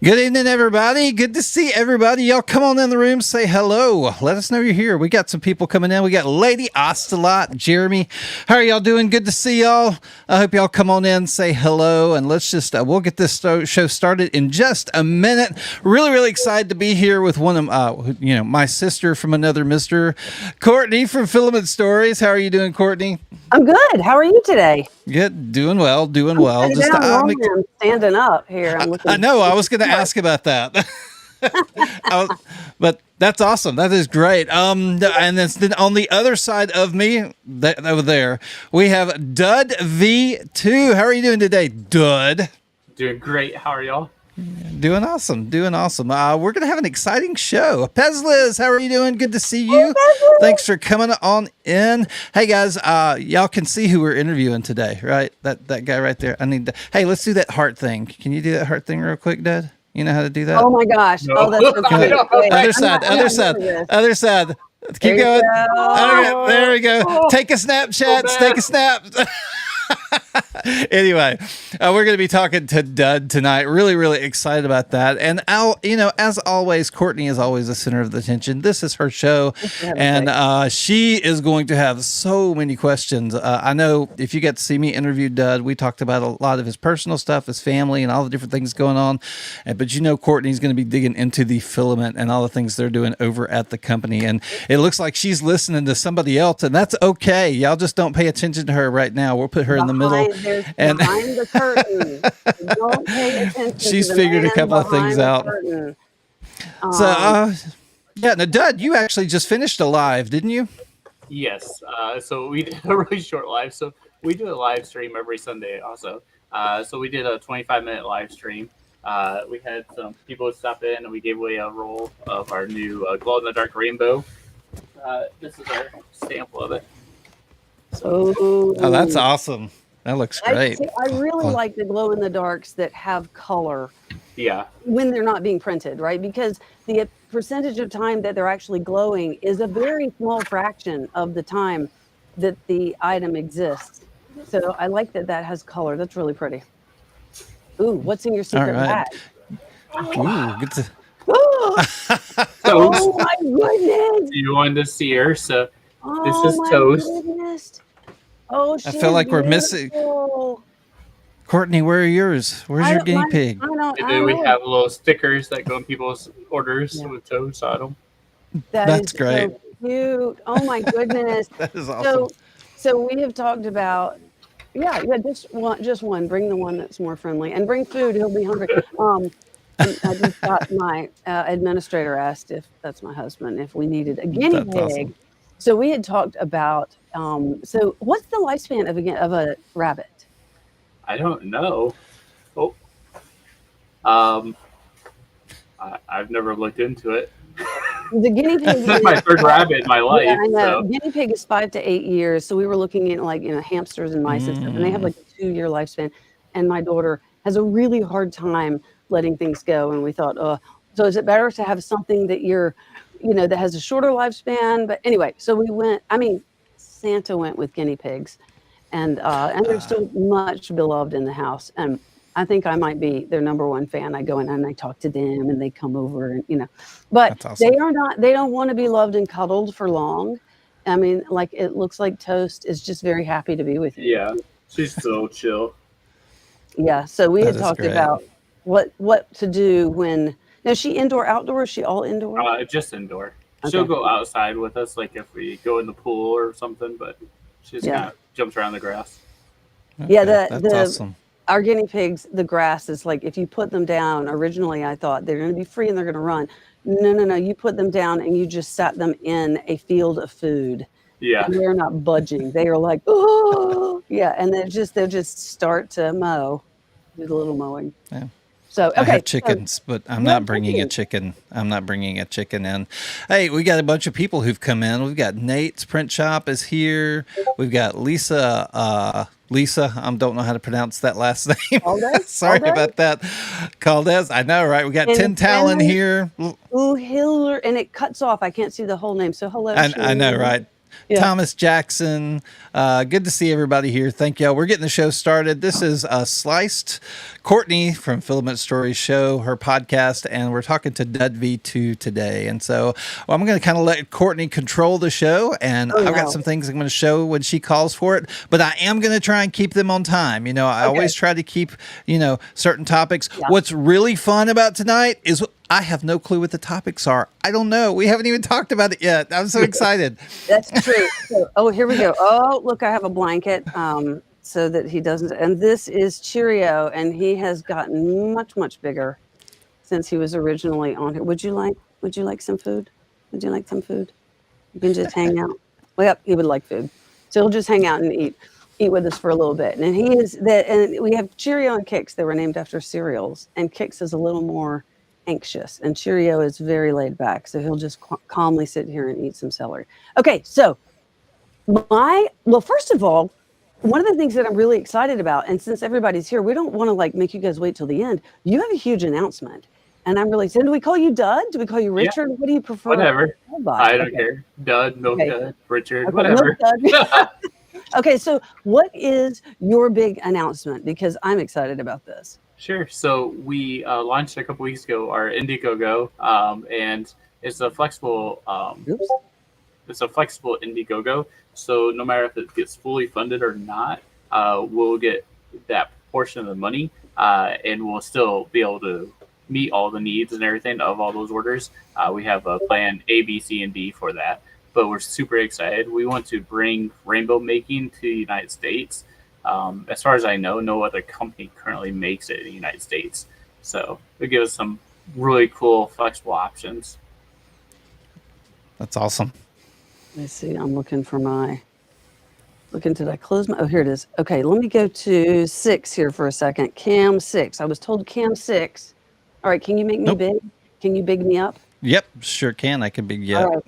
Good evening, everybody. Good to see everybody. Y'all come on in the room, say hello. Let us know you're here. We got some people coming in. We got Lady Ocelot, Jeremy. How are y'all doing? Good to see y'all. I hope y'all come on in, say hello, and let's just, we'll get this show started in just a minute. Really excited to be here with one of, my sister from another mister, Courtney from Filament Stories. How are you doing, Courtney? I'm good. How are you today? Good. Doing well. I'm standing up here. I know. I was going to ask about that. But that's awesome. That is great. And then on the other side of me, over there, we have DUDV2. How are you doing today, Dud? Doing great. How are y'all? Doing awesome. We're going to have an exciting show. Pezliz, how are you doing? Good to see you. Thanks for coming on in. Hey, guys, y'all can see who we're interviewing today, right? That guy right there. Hey, let's do that heart thing. Can you do that heart thing real quick, Dad? You know how to do that? Oh, my gosh. No. Oh, that's so cool. Other side. Keep going. Okay, there we go. Take a Snapchat. Take a snap. Anyway, we're going to be talking to Dud tonight. Really excited about that. And as always, Courtney is always the center of the attention. This is her show, and she is going to have so many questions. I know if you get to see me interview Dud, we talked about a lot of his personal stuff, his family, and all the different things going on. But Courtney's going to be digging into the filament and all the things they're doing over at the company. And it looks like she's listening to somebody else, and that's okay. Y'all just don't pay attention to her right now. We'll put her in the middle. And behind the curtain. Don't pay attention. She's figured a couple of things out. Now, Dud, you actually just finished a live, didn't you? Yes. So we did a really short live. So we do a live stream every Sunday also. So we did a 25-minute live stream. We had some people stop in, and we gave away a roll of our new glow-in-the-dark rainbow. This is our sample of it. So, that's awesome. That looks great. I really like the glow-in-the-darks that have color. Yeah. When they're not being printed, right? Because the percentage of time that they're actually glowing is a very small fraction of the time that the item exists. So I like that has color. That's really pretty. Ooh, what's in your secret bag? Ooh, good to... Oh my goodness! You wanted to see her, so this is toast. Goodness. Oh, I feel like we're missing. Courtney, where are yours? Where's your guinea pig? And then we have little stickers that go in people's orders with toast on them. That's great. So cute. Oh my goodness. That is awesome. So we have talked about, just one. Bring the one that's more friendly, and bring food. He'll be hungry. I just got my administrator asked, if that's my husband, if we needed a guinea pig. Awesome. So we had talked about. So what's the lifespan of a rabbit? I don't know. I've never looked into it. The guinea pig is my third rabbit in my life. Yeah, I know. So. Guinea pig is 5 to 8 years. So we were looking at hamsters and mice and stuff, and they have like a 2-year lifespan. And my daughter has a really hard time letting things go. And we thought, so is it better to have something that that has a shorter lifespan? But anyway, so we went. Santa went with guinea pigs, and they're still much beloved in the house. And I think I might be their number one fan. I go in and I talk to them, and they come over, and But awesome. They don't want to be loved and cuddled for long. It looks like Toast is just very happy to be with you. Yeah, she's so chill. Yeah. So we had talked about what to do when. Now, is she indoor, outdoor? Is she all indoor? Just indoor. Okay. She'll go outside with us, like if we go in the pool or something, but she just kind of jumps around the grass. Okay, yeah, that's awesome. Our guinea pigs, the grass is like, if you put them down, originally I thought they're going to be free and they're going to run. No. You put them down and you just sat them in a field of food. Yeah. And they're not budging. They are like, oh, yeah. And they'll just start to mow, do the little mowing. Yeah. So, okay. I have chickens, but I'm not bringing a chicken. I'm not bringing a chicken in. Hey, we got a bunch of people who've come in. We've got Nate's Print Shop is here. We've got Lisa. I don't know how to pronounce that last name. Sorry about that. Caldes. I know, right? We got Tin Talon here. Ooh, Hiller, and it cuts off. I can't see the whole name. So hello. I know, right? Yeah. Thomas Jackson. Good to see everybody here. Thank y'all. We're getting the show started. This is Sliced. Courtney from Filament Stories Show, her podcast, and we're talking to DUDV2 today. And so I'm going to kind of let Courtney control the show, and I've got some things I'm going to show when she calls for it, but I am going to try and keep them on time. You know, I always try to keep, certain topics. Yeah. What's really fun about tonight is I have no clue what the topics are. I don't know. We haven't even talked about it yet. I'm so excited. That's true. So, here we go. Oh, look, I have a blanket so that he doesn't. And this is Cheerio, and he has gotten much, much bigger since he was originally on here. Would you like some food? Would you like some food? You can just hang out. Well, yep, he would like food. So he'll just hang out and eat with us for a little bit. And he is that. And we have Cheerio and Kix. They were named after cereals, and Kix is a little more anxious, and Cheerio is very laid back, so he'll just calmly sit here and eat some celery. Okay, so first of all, one of the things that I'm really excited about, and since everybody's here, we don't want to make you guys wait till the end. You have a huge announcement, and I'm really excited. Do we call you Dud? Do we call you Richard? Yeah. What do you prefer? Whatever. I don't care. Dud, Milk Dud, Richard, whatever. Okay, so what is your big announcement? Because I'm excited about this. Sure. So we launched a couple weeks ago our Indiegogo, and it's a flexible Indiegogo. So no matter if it gets fully funded or not, we'll get that portion of the money, and we'll still be able to meet all the needs and everything of all those orders. We have a plan A, B, C, and D for that, but we're super excited. We want to bring rainbow making to the United States. As far as I know, no other company currently makes it in the United States. So it gives us some really cool, flexible options. That's awesome. Let's see. I'm looking did I close my, here it is. Okay, let me go to 6 here for a second. Cam 6. I was told Cam 6. All right, can you make me big? Can you big me up? Yep, sure can. I can big you up. All right.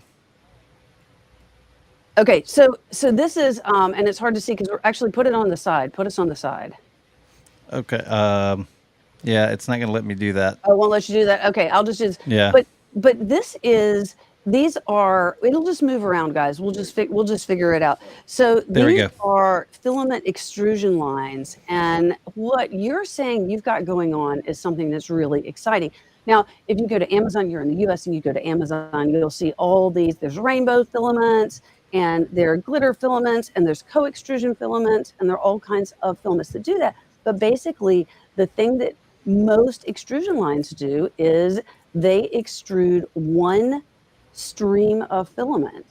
Okay, so this is, and it's hard to see because we're actually put it on the side. Put us on the side. Okay. Yeah, it's not going to let me do that. Oh, it won't let you do that. Okay, I'll just use. Yeah. But these are. It'll just move around, guys. We'll just figure it out. So these are filament extrusion lines, and what you're saying you've got going on is something that's really exciting. Now, if you go to Amazon, you're in the U.S. and you go to Amazon, you'll see all these. There's rainbow filaments, and there are glitter filaments, and there's co-extrusion filaments, and there are all kinds of filaments that do that. But basically, the thing that most extrusion lines do is they extrude one stream of filament.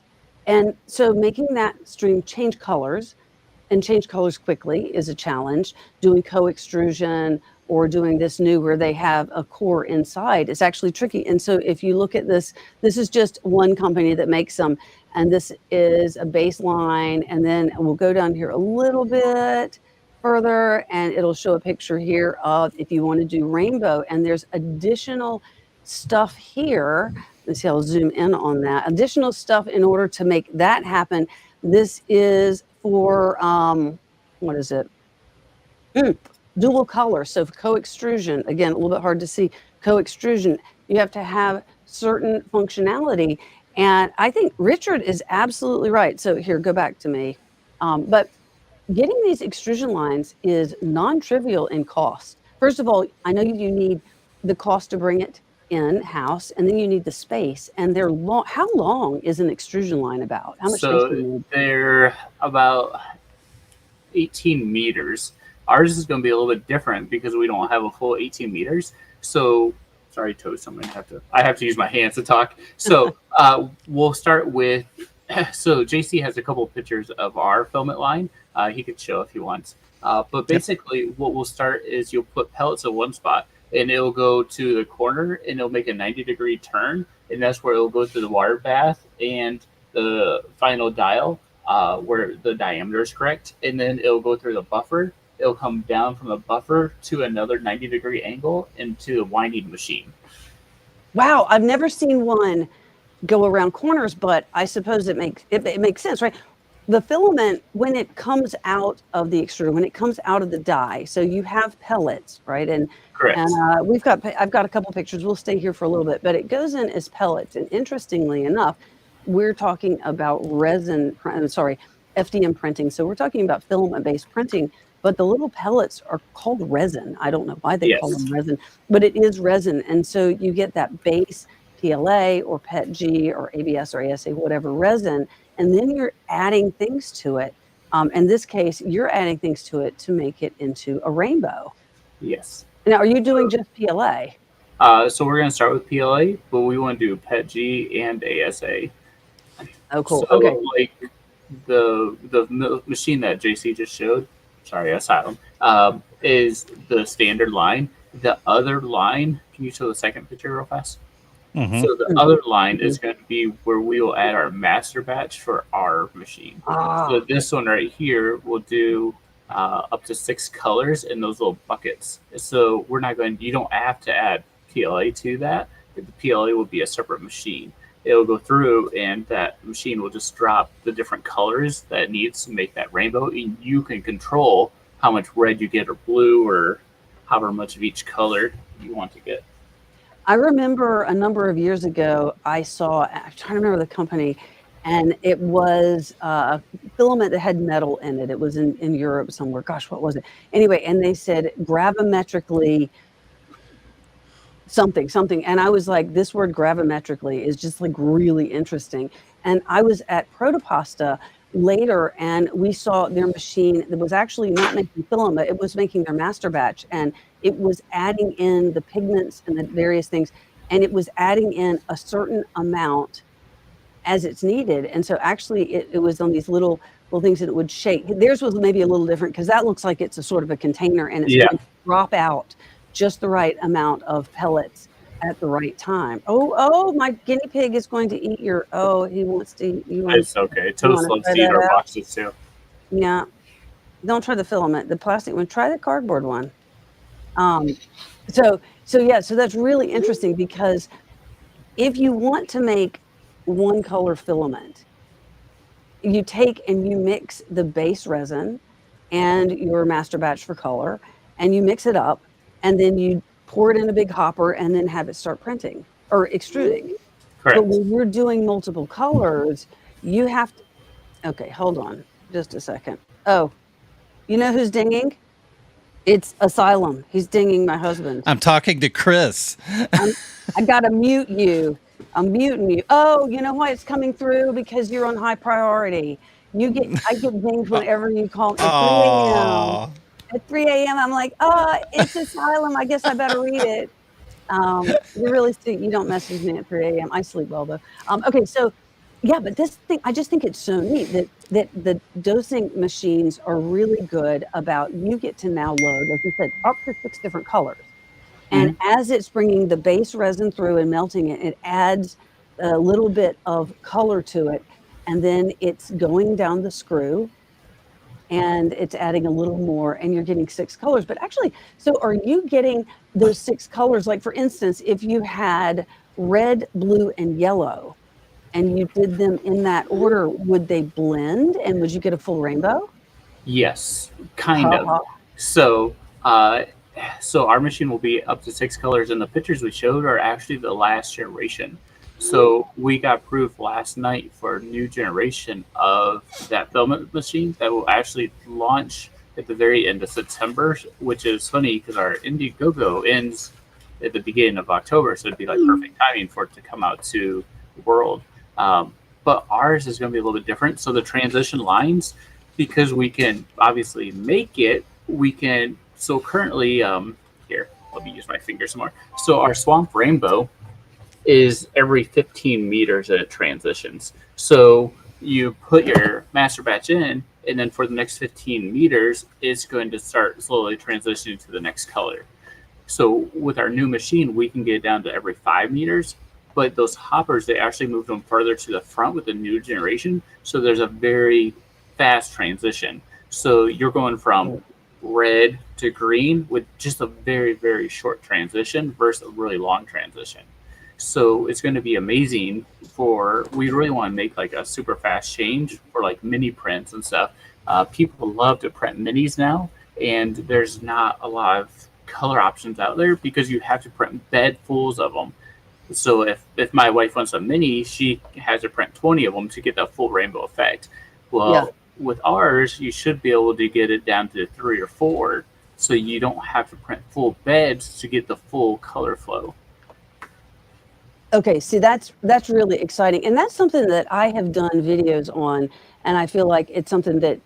And so making that stream change colors quickly is a challenge. Doing co-extrusion or doing this new where they have a core inside is actually tricky. And so if you look at this is just one company that makes them, and this is a baseline, and then we'll go down here a little bit further and it'll show a picture here of if you want to do rainbow, and there's additional stuff here. Let's see, I'll zoom in on that. Additional stuff in order to make that happen. This is for, what is it? Dual color. So for co-extrusion, again, a little bit hard to see. Co-extrusion, you have to have certain functionality. And I think Richard is absolutely right. So here, go back to me. But getting these extrusion lines is non-trivial in cost. First of all, I know you need the cost to bring it in-house, and then you need the space. And they're long. How long is an extrusion line about? How much space do you need? They're about 18 meters. Ours is going to be a little bit different because we don't have a full 18 meters. So, sorry, Toast, I have to use my hands to talk. So we'll start with, so JC has a couple of pictures of our filament line. He could show if he wants. But basically what we'll start is you'll put pellets in one spot, and it'll go to the corner, and it'll make a 90-degree turn, and that's where it'll go through the water bath and the final dial where the diameter is correct, and then it'll go through the buffer. It'll come down from the buffer to another 90-degree angle into the winding machine. Wow, I've never seen one go around corners, but I suppose it makes sense, right? The filament, when it comes out of the extruder, when it comes out of the die, so you have pellets, right? And correct. And I've got a couple pictures. We'll stay here for a little bit, but it goes in as pellets. And interestingly enough, we're talking about FDM printing. So we're talking about filament-based printing, but the little pellets are called resin. I don't know why they call them resin, but it is resin. And so you get that base PLA or PETG or ABS or ASA, whatever resin, and then you're adding things to it. In this case, you're adding things to it to make it into a rainbow. Yes. Now, are you doing just PLA? So we're going to start with PLA, but we want to do PETG and ASA. Oh, cool. So, okay. like the machine that JC just showed, sorry, Asylum, is the standard line. The other line, can you show the second picture real fast? Mm-hmm. So the other line is going to be where we will add our master batch for our machine. So this one right here will do up to 6 colors in those little buckets. So you don't have to add PLA to that. The PLA will be a separate machine. It'll go through and that machine will just drop the different colors that it needs to make that rainbow. And you can control how much red you get or blue or however much of each color you want to get. I remember a number of years ago, I'm trying to remember the company, and it was a filament that had metal in it. It was in Europe somewhere. Gosh, what was it? Anyway, and they said gravimetrically something. And I was like, this word gravimetrically is just like really interesting. And I was at Protopasta later and we saw their machine that was actually not making filament, it was making their master batch, and it was adding in the pigments and the various things, and it was adding in a certain amount as it's needed. And so actually it was on these little things that it would shake. Theirs was maybe a little different because that looks like it's a sort of a container, and it's going to drop out just the right amount of pellets at the right time. Oh, my guinea pig is going to eat he wants to eat. It's okay. Toast loves to eat our boxes too. Yeah. Don't try the filament, the plastic one. Try the cardboard one. So that's really interesting because if you want to make one color filament, you take and you mix the base resin and your master batch for color, and you mix it up, and then you pour it in a big hopper and then have it start printing or extruding. Correct. But when you're doing multiple colors, you have to, okay, hold on just a second. Oh, you know who's dinging? It's Asylum. He's dinging my husband. I'm talking to Chris. I gotta mute you. I'm muting you. Oh, you know why it's coming through? Because you're on high priority. I get dinged whenever you call at 3 a.m. At 3 a.m. I'm like, it's Asylum. I guess I better read it. You're really sweet. You don't message me at 3 a.m. I sleep well though. Okay, so yeah, but this thing, I just think it's so neat that the dosing machines are really good about, you get to now load, like you said, up to 6 different colors. And as it's bringing the base resin through and melting it, it adds a little bit of color to it. And then it's going down the screw and it's adding a little more, and you're getting 6 colors. But actually, so are you getting those 6 colors? Like for instance, if you had red, blue, and yellow, and you did them in that order, would they blend and would you get a full rainbow? Yes, kind of. So our machine will be up to 6 colors, and the pictures we showed are actually the last generation. So we got proof last night for a new generation of that filament machine that will actually launch at the very end of September, which is funny because our Indiegogo ends at the beginning of October, so it'd be like perfect timing for it to come out to the world. But ours is going to be a little bit different. So the transition lines, because we can obviously make it, so currently, here, let me use my fingers more. So our Swamp Rainbow is every 15 meters and it transitions. So you put your master batch in, and then for the next 15 meters, it's going to start slowly transitioning to the next color. So with our new machine, we can get it down to every 5 meters. But those hoppers, they actually moved them further to the front with the new generation. So there's a very fast transition. So you're going from red to green with just a very, very short transition versus a really long transition. So it's going to be amazing we really want to make like a super fast change for like mini prints and stuff. People love to print minis now, and there's not a lot of color options out there because you have to print bedfuls of them. So if my wife wants a mini, she has to print 20 of them to get the full rainbow effect. Well, Yeah. with ours, you should be able to get it down to 3 or 4, so you don't have to print full beds to get the full color flow. Okay, see, that's really exciting, and that's something that I have done videos on, and I feel like it's something that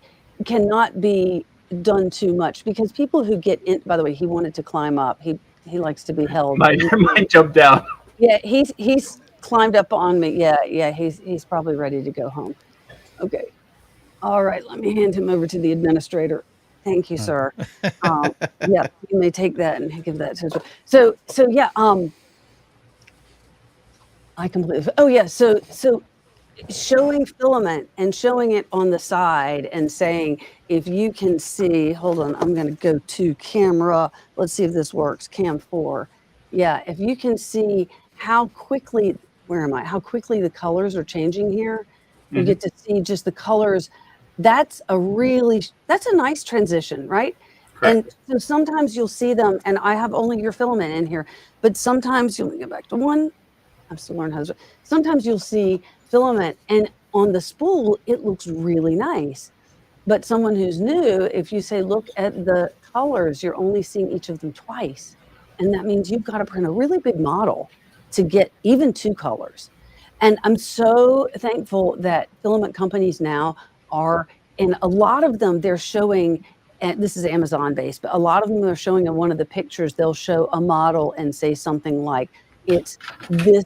cannot be done too much because people who get in. By the way, he wanted to climb up. He likes to be held. Mine jumped down. Yeah, he's climbed up on me. Yeah, he's probably ready to go home. Okay. All right, let me hand him over to the administrator. Thank you, sir. Yeah, you may take that and give that to. So yeah, I completely. Oh yeah, so showing filament and showing it on the side and saying, if you can see, hold on, I'm going to go to camera. Let's see if this works. Cam 4. Yeah, if you can see how quickly, where am I? How quickly the colors are changing here. You get to see just the colors. That's a nice transition, right? Correct. And so sometimes you'll see them, and I have only your filament in here, but sometimes you'll get back to one. I'm still learning how to. Sometimes you'll see filament, and on the spool, it looks really nice. But someone who's new, if you say, look at the colors, you're only seeing each of them twice. And that means you've got to print a really big model to get even 2 colors. And I'm so thankful that filament companies now are, and a lot of them, they're showing, and this is Amazon based, but a lot of them are showing in one of the pictures, they'll show a model and say something like, it's this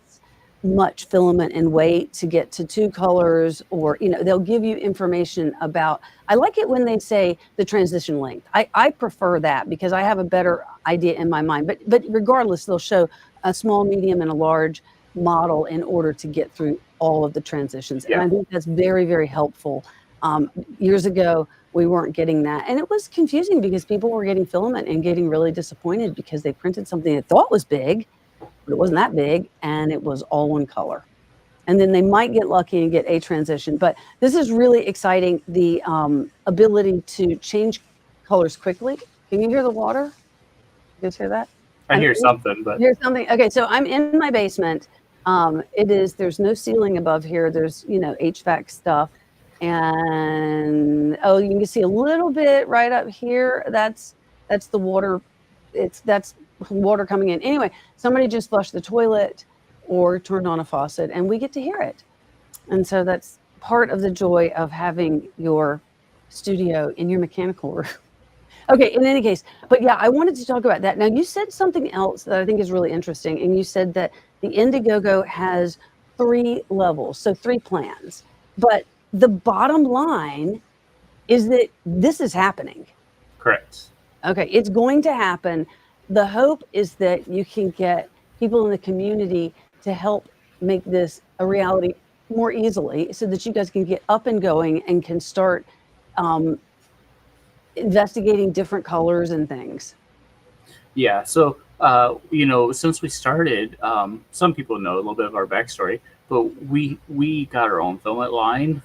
much filament and weight to get to 2 colors, or they'll give you information about. I like it when they say the transition length. I prefer that because I have a better idea in my mind, but regardless, they'll show a small, medium, and a large model in order to get through all of the transitions. Yeah. And I think that's very, very helpful. Years ago, we weren't getting that, and it was confusing because people were getting filament and getting really disappointed because they printed something they thought was big, but it wasn't that big, and it was all one color. And then they might get lucky and get a transition. But this is really exciting, the ability to change colors quickly. Can you hear the water? You guys hear that? I hear something, but Here's something. Okay, so I'm in my basement. There's no ceiling above here. There's, HVAC stuff. And, you can see a little bit right up here. That's the water. That's water coming in. Anyway, somebody just flushed the toilet or turned on a faucet, and we get to hear it. And so that's part of the joy of having your studio in your mechanical room. Okay, in any case, but yeah, I wanted to talk about that. Now, you said something else that I think is really interesting, and you said that the Indiegogo has 3 levels, so 3 plans. But the bottom line is that this is happening. correct. Okay, it's going to happen. The hope is that you can get people in the community to help make this a reality more easily so that you guys can get up and going and can start investigating different colors and things. Yeah. So, since we started, some people know a little bit of our backstory, but we got our own filament line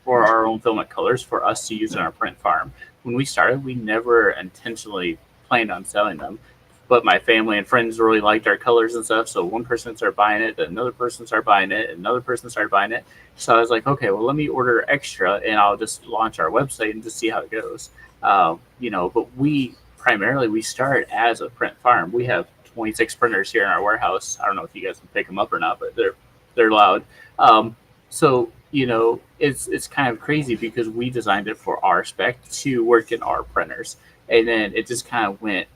for our own filament colors for us to use in our print farm. When we started, we never intentionally planned on selling them, but my family and friends really liked our colors and stuff. So one person started buying it, then another person started buying it, another person started buying it. So I was like, okay, well, let me order extra and I'll just launch our website and just see how it goes. But we start as a print farm. We have 26 printers here in our warehouse. I don't know if you guys can pick them up or not, but they're loud. It's kind of crazy because we designed it for our spec to work in our printers, and then it just kind of went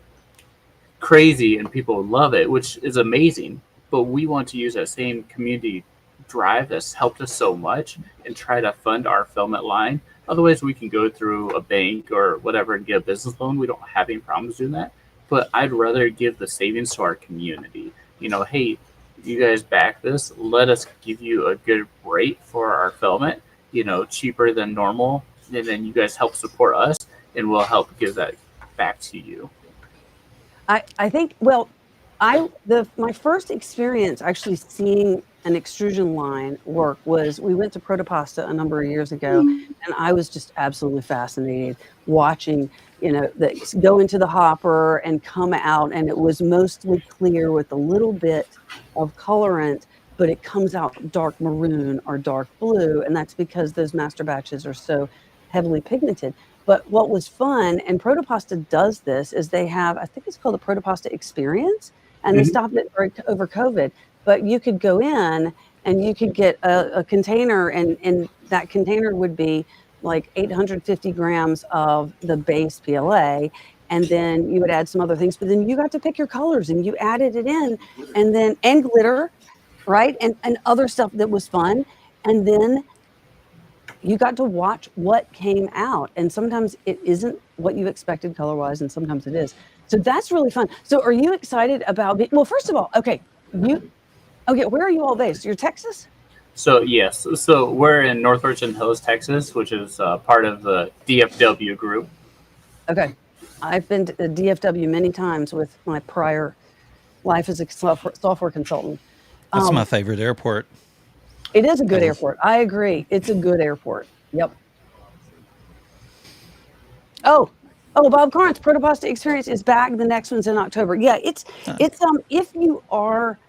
crazy and people love it, which is amazing. But we want to use that same community drive that's helped us so much and try to fund our filament line. Otherwise, we can go through a bank or whatever and get a business loan. We don't have any problems doing that. But I'd rather give the savings to our community. Hey, you guys back this. Let us give you a good rate for our filament, cheaper than normal. And then you guys help support us and we'll help give that back to you. I think, well, my first experience actually seeing an extrusion line work was we went to Protopasta a number of years ago, and I was just absolutely fascinated watching, the go into the hopper and come out, and it was mostly clear with a little bit of colorant, but it comes out dark maroon or dark blue, and that's because those master batches are so heavily pigmented. But what was fun, and Protopasta does this, is they have, I think it's called the Protopasta Experience, and they stopped it over COVID. But you could go in and you could get a container, and that container would be like 850 grams of the base PLA, and then you would add some other things. But then you got to pick your colors, and you added it in, and glitter, right, and other stuff that was fun, and then you got to watch what came out, and sometimes it isn't what you expected color-wise, and sometimes it is. So that's really fun. So are you excited about well, first of all, okay, where are you all based? You're Texas? So yes, so we're in North Richland Hills, Texas, which is part of the DFW group. Okay. I've been to DFW many times with my prior life as a software consultant. That's my favorite airport. It is a good airport. I agree. It's a good airport. Yep. Oh, Bob Carnes, Protopasta Experience is back. The next one's in October. Yeah, it's if you are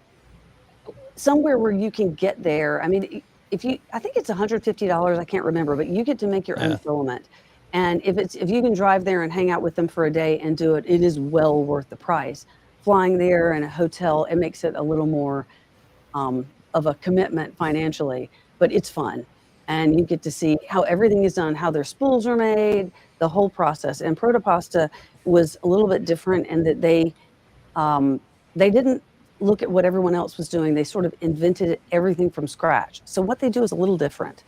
somewhere where you can get there. I mean, I think it's $150. I can't remember, but you get to make your own filament. And if you can drive there and hang out with them for a day and do it, it is well worth the price. Flying there and a hotel, it makes it a little more of a commitment financially, but it's fun. And you get to see how everything is done, how their spools are made, the whole process. And Protopasta was a little bit different in that they didn't look at what everyone else was doing. They sort of invented everything from scratch. So what they do is a little different,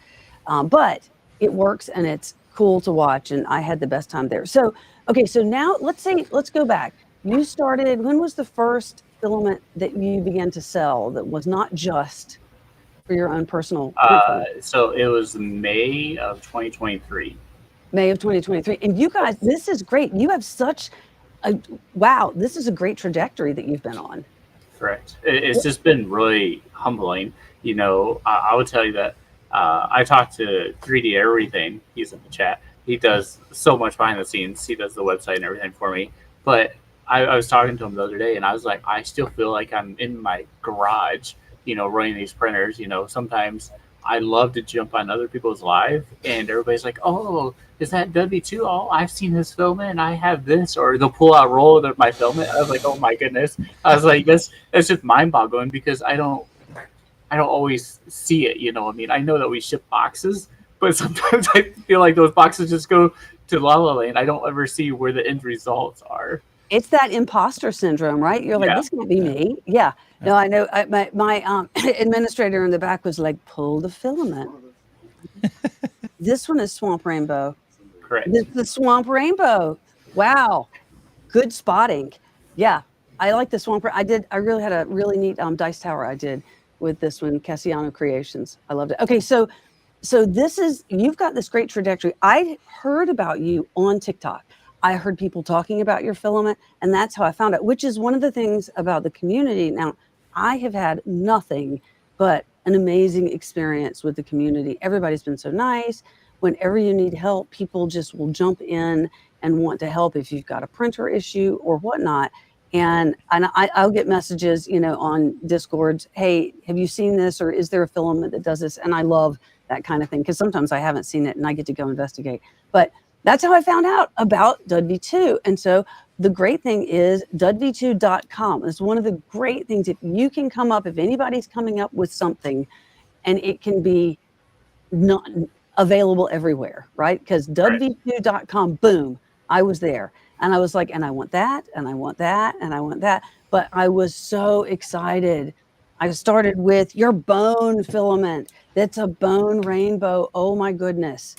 but it works and it's cool to watch. And I had the best time there. So, okay, so now let's go back. You started, when was the first filament that you began to sell that was not just for your own personal? So it was May of 2023. May of 2023. And you guys, this is great. You have such wow, this is a great trajectory that you've been on. Correct. It's just been really humbling. I would tell you that I talked to 3D Everything. He's in the chat. He does so much behind the scenes. He does the website and everything for me. But I was talking to him the other day, and I was like, I still feel like I'm in my garage, running these printers. Sometimes I love to jump on other people's live, and everybody's like, oh, is that DUDV2? Oh, I've seen his filament, and I have this. Or they'll pull out a roll of my filament. I was like, oh my goodness. I was like, that's just mind-boggling, because I don't always see it. I mean, I know that we ship boxes, but sometimes I feel like those boxes just go to La La Land. I don't ever see where the end results are. It's that imposter syndrome, right? You're like, this can't be me. Yeah. No, I know. My administrator in the back was like, pull the filament. This one is Swamp Rainbow. Correct. This is the Swamp Rainbow. Wow. Good spotting. Yeah. I like the Swamp. I really had a really neat dice tower I did with this one, Cassiano Creations. I loved it. Okay. So you've got this great trajectory. I heard about you on TikTok. I heard people talking about your filament, and that's how I found it, which is one of the things about the community. Now, I have had nothing but an amazing experience with the community. Everybody's been so nice. Whenever you need help, people just will jump in and want to help if you've got a printer issue or whatnot. And I'll get messages, on Discords, hey, have you seen this, or is there a filament that does this? And I love that kind of thing, because sometimes I haven't seen it and I get to go investigate. But that's how I found out about DUDV2. And so the great thing is DUDV2.com is one of the great things. If you can come up, if anybody's coming up with something, and it can be not available everywhere, right? Because DUDV2.com, boom, I was there. And I was like, and I want that, and I want that, and I want that. But I was so excited. I started with your bone filament. That's a bone rainbow. Oh my goodness.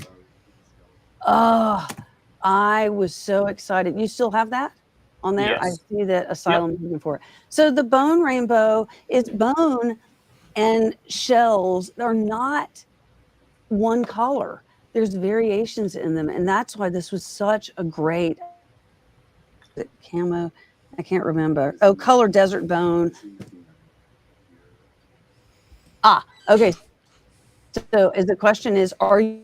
Oh, I was so excited. You still have that on there? Yes. I see that Asylum looking for it. So the bone rainbow is bone, and shells are not one color. There's variations in them. And that's why this was such a great camo. I can't remember. Oh, color desert bone. Okay. So is the question is, are you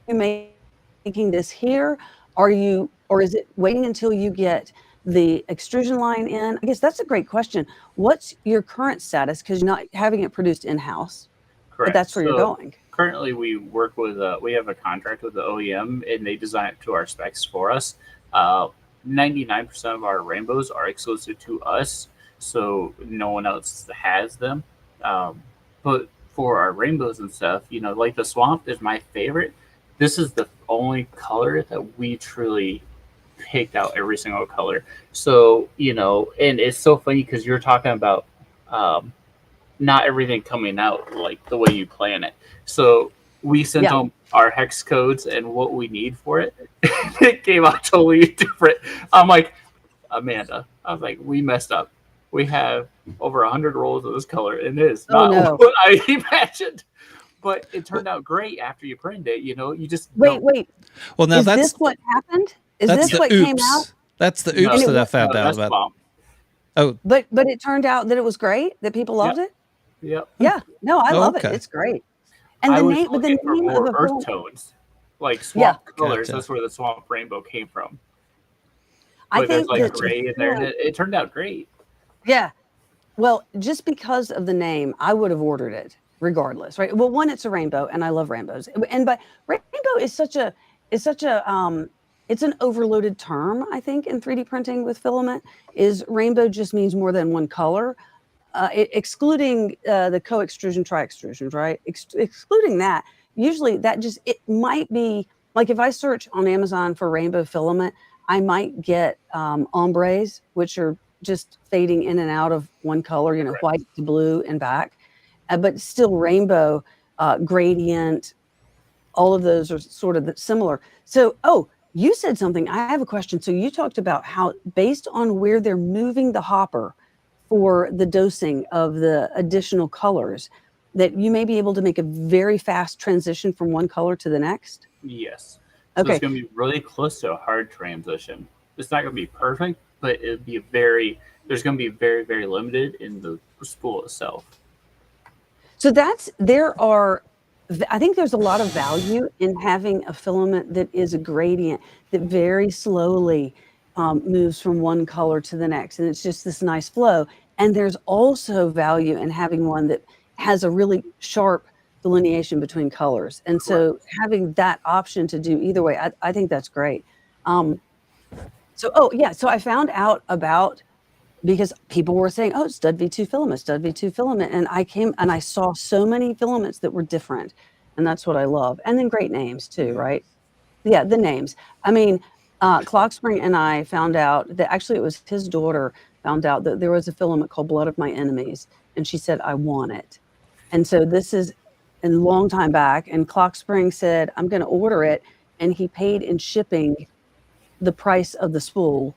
making this here? Or is it waiting until you get the extrusion line in? I guess that's a great question. What's your current status? Because you're not having it produced in-house, but Correct. that's where you're So going. currently, we work with we have a contract with the OEM, and they design it to our specs for us. 99% of our rainbows are exclusive to us, so no one else has them. But for our rainbows and stuff, like the swamp is my favorite. This is the only color that we truly picked out every single color. So, and it's so funny because you're talking about not everything coming out like the way you plan it. So we sent them our hex codes and what we need for it. It came out totally different. I'm like, Amanda, I was like, we messed up. We have over 100 rolls of this color, and it is not what I imagined. But it turned out great after you printed it. You just wait. Well, now is this what happened? Is this what came out? That's the oops that I found out about. Bomb. Oh, but it turned out that it was great. That people loved it. Yep. Yeah. No, I love it. It's great. And the name of the earth tones, like swamp colors. That's where the swamp rainbow came from. I think there's gray in there. It turned out great. Yeah. Well, just because of the name, I would have ordered it regardless, right? Well, one, it's a rainbow, and I love rainbows. And but rainbow is such a it's an overloaded term, I think, in 3D printing with filament. Is rainbow just means more than one color, excluding the co-extrusion, tri-extrusions, right? Excluding that, usually it might be like if I search on Amazon for rainbow filament, I might get ombres, which are just fading in and out of one color, white to blue and back, but still rainbow, gradient, all of those are sort of similar. So, you said something. I have a question. So you talked about how based on where they're moving the hopper for the dosing of the additional colors, that you may be able to make a very fast transition from one color to the next? Yes. So okay. It's going to be really close to a hard transition. It's not going to be perfect, but there's going to be very, very limited in the spool itself. So I think there's a lot of value in having a filament that is a gradient that very slowly moves from one color to the next. And it's just this nice flow. And there's also value in having one that has a really sharp delineation between colors. And so having that option to do either way, I think that's great. So I found out about, because people were saying, it's DUDV2 filament, DUDV2 filament. And I came and I saw so many filaments that were different. And that's what I love. And then great names too, right? Yeah, the names. I mean, Clockspring and I found out that actually it was his daughter found out that there was a filament called Blood of My Enemies. And she said, I want it. And so this is a long time back. And Clockspring said, I'm going to order it. And he paid in shipping the price of the spool.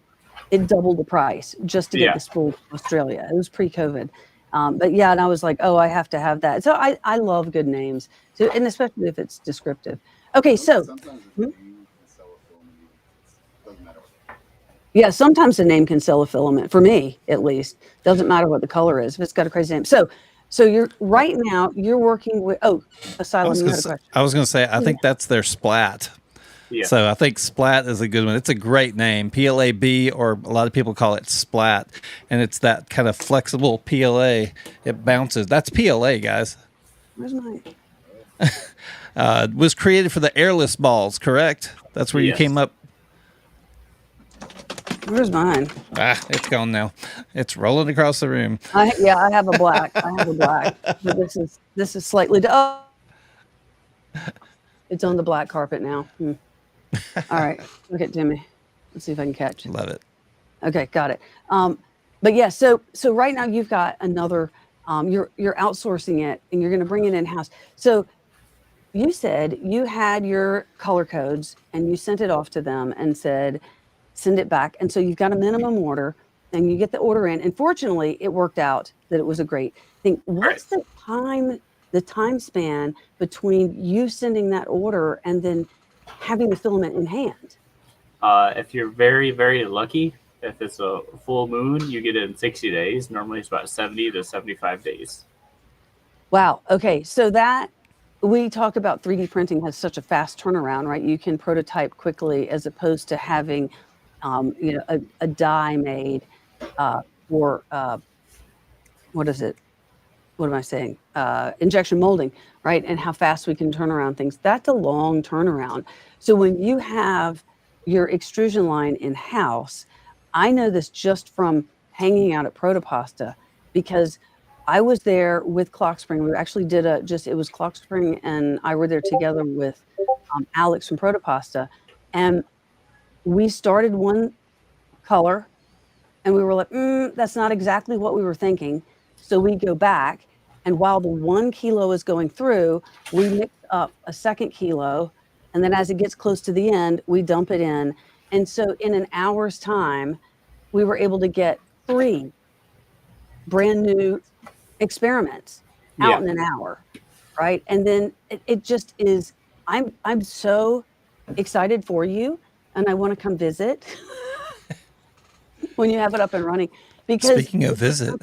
It doubled the price just to get the spool to Australia. It was pre-COVID. But yeah, and I was like, I have to have that. So I love good names, and especially if it's descriptive. Okay, so yeah, sometimes the name can sell a filament. For me, at least, doesn't matter what the color is if it's got a crazy name. So you're right now you're working with Asylum. I was going to say I think that's their splat. Yeah. So I think splat is a good one. It's a great name, PLAB, or a lot of people call it splat, and it's that kind of flexible PLA. It bounces. That's PLA, guys. Where's mine? Was created for the airless balls, correct? That's where you came up. Where's mine? It's gone now. It's rolling across the room. I have a black. But this is slightly. It's on the black carpet now. All right, look at Jimmy. Let's see if I can catch it. Love it. Okay, got it. But yeah, so right now you've got another. You're outsourcing it, and you're going to bring it in house. So you said you had your color codes, and you sent it off to them and said, send it back. And so you've got a minimum order, and you get the order in. And fortunately, it worked out that it was a great thing. What's the time span between you sending that order and then having the filament in hand? If you're very, very lucky, if it's a full moon, you get it in 60 days. Normally it's about 70 to 75 days. Wow. Okay. So that we talk about 3D printing has such a fast turnaround, right? You can prototype quickly as opposed to having, a die made for what is it? What am I saying? Injection molding, right? And how fast we can turn around things. That's a long turnaround. So when you have your extrusion line in house, I know this just from hanging out at Protopasta because I was there with Clockspring. We actually did it was Clockspring and I were there together with Alex from Protopasta. And we started one color and we were like, that's not exactly what we were thinking. So we go back, and while the 1 kilo is going through, we mix up a 2nd kilo, and then as it gets close to the end, we dump it in. And so in an hour's time, we were able to get 3 brand new experiments out Yeah. in an hour, right? And then it just is. I'm so excited for you, and I want to come visit when you have it up and running. Because Speaking of visit,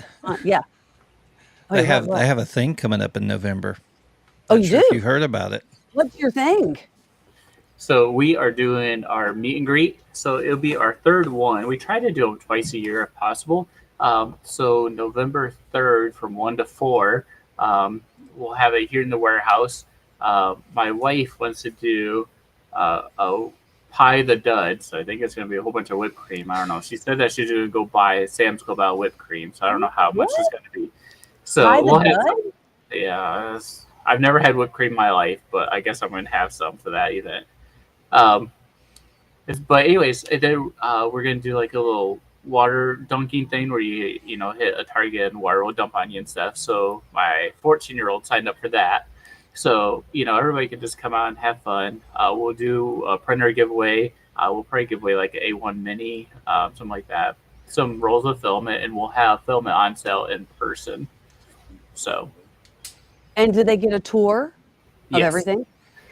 yeah. Oh, I yeah, have what? I have a thing coming up in November. Oh, Not you sure do? if you heard about it. What's your thing? So we are doing our meet and greet. So it'll be our 3rd one. We try to do them twice a year if possible. So November 3rd from 1 to 4, we'll have it here in the warehouse. My wife wants to do a pie the dud. So I think it's going to be a whole bunch of whipped cream. I don't know. She said that she's going to go buy Sam's Club out whipped cream. So I don't know how much it's going to be. So Pie the we'll have dud? yeah. I've never had whipped cream in my life, but I guess I'm going to have some for that event. Um, but anyways, then we're gonna do like a little water dunking thing where you hit a target and water will dump on you and stuff. So my 14-year-old signed up for that. So everybody can just come out and have fun. We'll do a printer giveaway. We'll probably give away like an A1 mini, something like that. Some rolls of filament, and we'll have filament on sale in person. So. And do they get a tour of Yes. everything?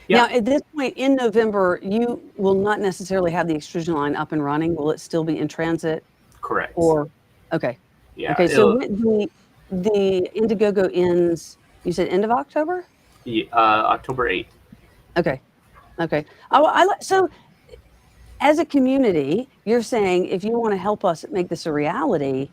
Yeah. Now, at this point in November, you will not necessarily have the extrusion line up and running. Will it still be in transit? Correct. Or okay. Yeah. Okay. So the Indiegogo ends. You said end of October. October 8th. Okay. Okay. So as a community, you're saying if you want to help us make this a reality,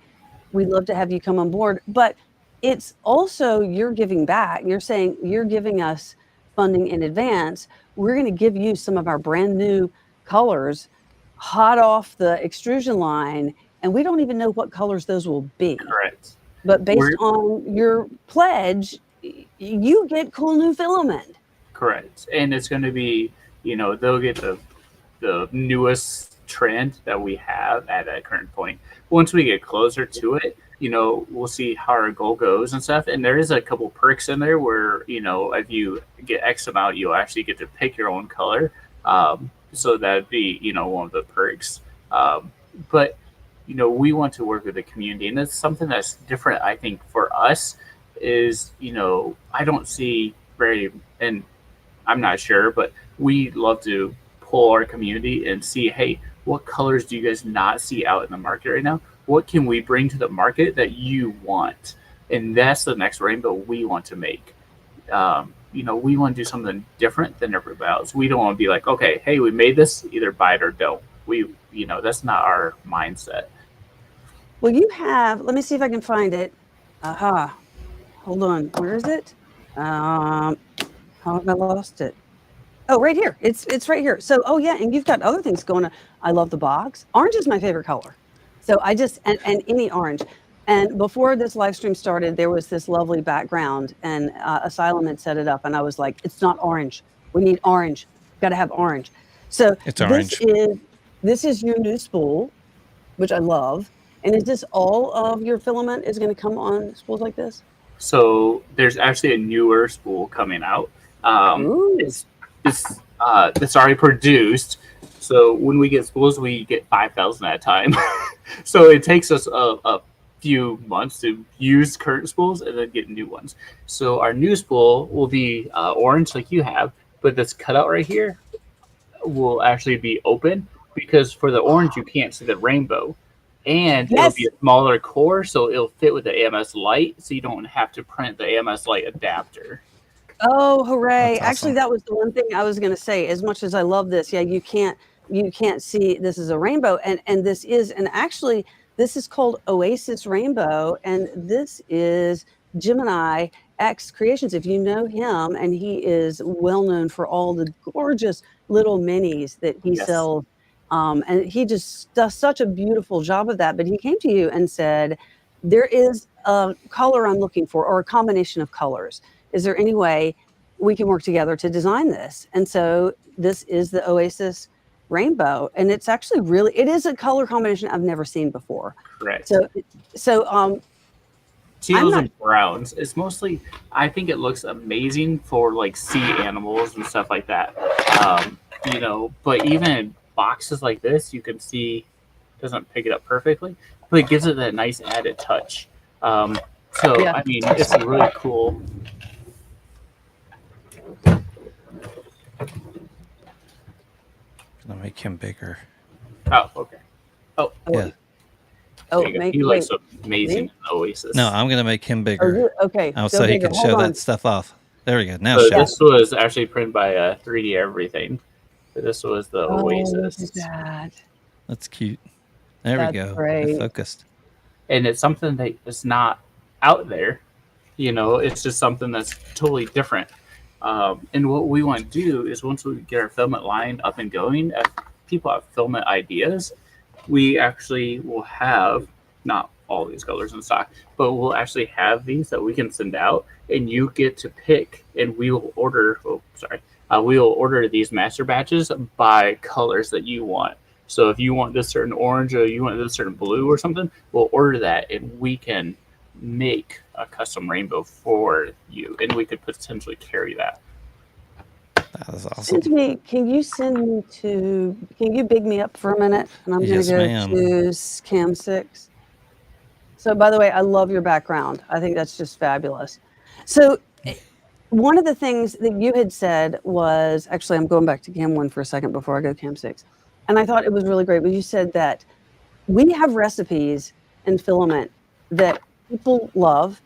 we'd love to have you come on board. But it's also you're giving back. You're saying you're giving us funding in advance. We're going to give you some of our brand new colors hot off the extrusion line, and we don't even know what colors those will be. Correct. But based on your pledge, you get cool new filament. Correct. And it's going to be, they'll get the newest trend that we have at that current point. Once we get closer to it, we'll see how our goal goes and stuff. And there is a couple perks in there where, if you get X amount, you'll actually get to pick your own color. So that'd be, one of the perks. But, we want to work with the community. And that's something that's different, I think, for us is, I don't see and I'm not sure, but we love to pull our community and see, hey, what colors do you guys not see out in the market right now? What can we bring to the market that you want? And that's the next rainbow we want to make. We want to do something different than everybody else. We don't want to be like, okay, hey, we made this, either buy it or don't. That's not our mindset. Well, let me see if I can find it. Aha. Hold on. Where is it? How have I lost it? Oh, right here. It's right here. So, oh yeah, and you've got other things going on. I love the box. Orange is my favorite color. So and any orange. And before this live stream started, there was this lovely background, and Asylum had set it up, and I was like, it's not orange. We need orange. Got to have orange. So It's orange. This is your new spool, which I love. And is this all of your filament is going to come on spools like this? So there's actually a newer spool coming out. It's already produced. So when we get spools, we get 5,000 at a time. So it takes us a few months to use current spools and then get new ones. So our new spool will be orange like you have, but this cutout right here will actually be open because for the orange, you can't see the rainbow. and it'll Yes. be a smaller core, so it'll fit with the AMS Lite, so you don't have to print the AMS Lite adapter. Oh, hooray. That's Actually, awesome. that was the one thing I was going to say. As much as I love this, yeah, you can't see this is a rainbow, and this is, and actually this is called Oasis Rainbow, and this is Gemini X Creations. If you know him, and he is well known for all the gorgeous little minis that he Yes. sells. And he just does such a beautiful job of that. But he came to you and said, there is a color I'm looking for, or a combination of colors. Is there any way we can work together to design this? And so this is the Oasis Rainbow, and it's actually it is a color combination I've never seen before. Correct. So Teals and browns. It's mostly, I think it looks amazing for like sea animals and stuff like that. But even in boxes like this, you can see it doesn't pick it up perfectly, but it gives it that nice added touch. I mean, it's really cool. Gonna make him bigger. Oh, okay. Oh, Yeah. Oh, he looks amazing in Oasis. No, I'm gonna make him bigger. Okay. So he can show that stuff off. There we go. Now So show. this was actually printed by 3D Everything. This was the Oasis. Look at that. That's cute. There we go. Great. Focused. And it's something that is not out there. It's just something that's totally different. And what we want to do is once we get our filament line up and going, if people have filament ideas, we actually will have, not all these colors in stock, but we'll actually have these that we can send out, and you get to pick, and we will order, we will order these master batches by colors that you want. So if you want this certain orange or you want this certain blue or something, we'll order that, and we can make a custom rainbow for you, and we could potentially carry that. That is awesome. Can you big me up for a minute? And I'm going to go to Cam 6. So by the way, I love your background. I think that's just fabulous. So one of the things that you had said was, actually, I'm going back to Cam 1 for a second before I go to Cam 6. And I thought it was really great, but you said that we have recipes in filament that people love,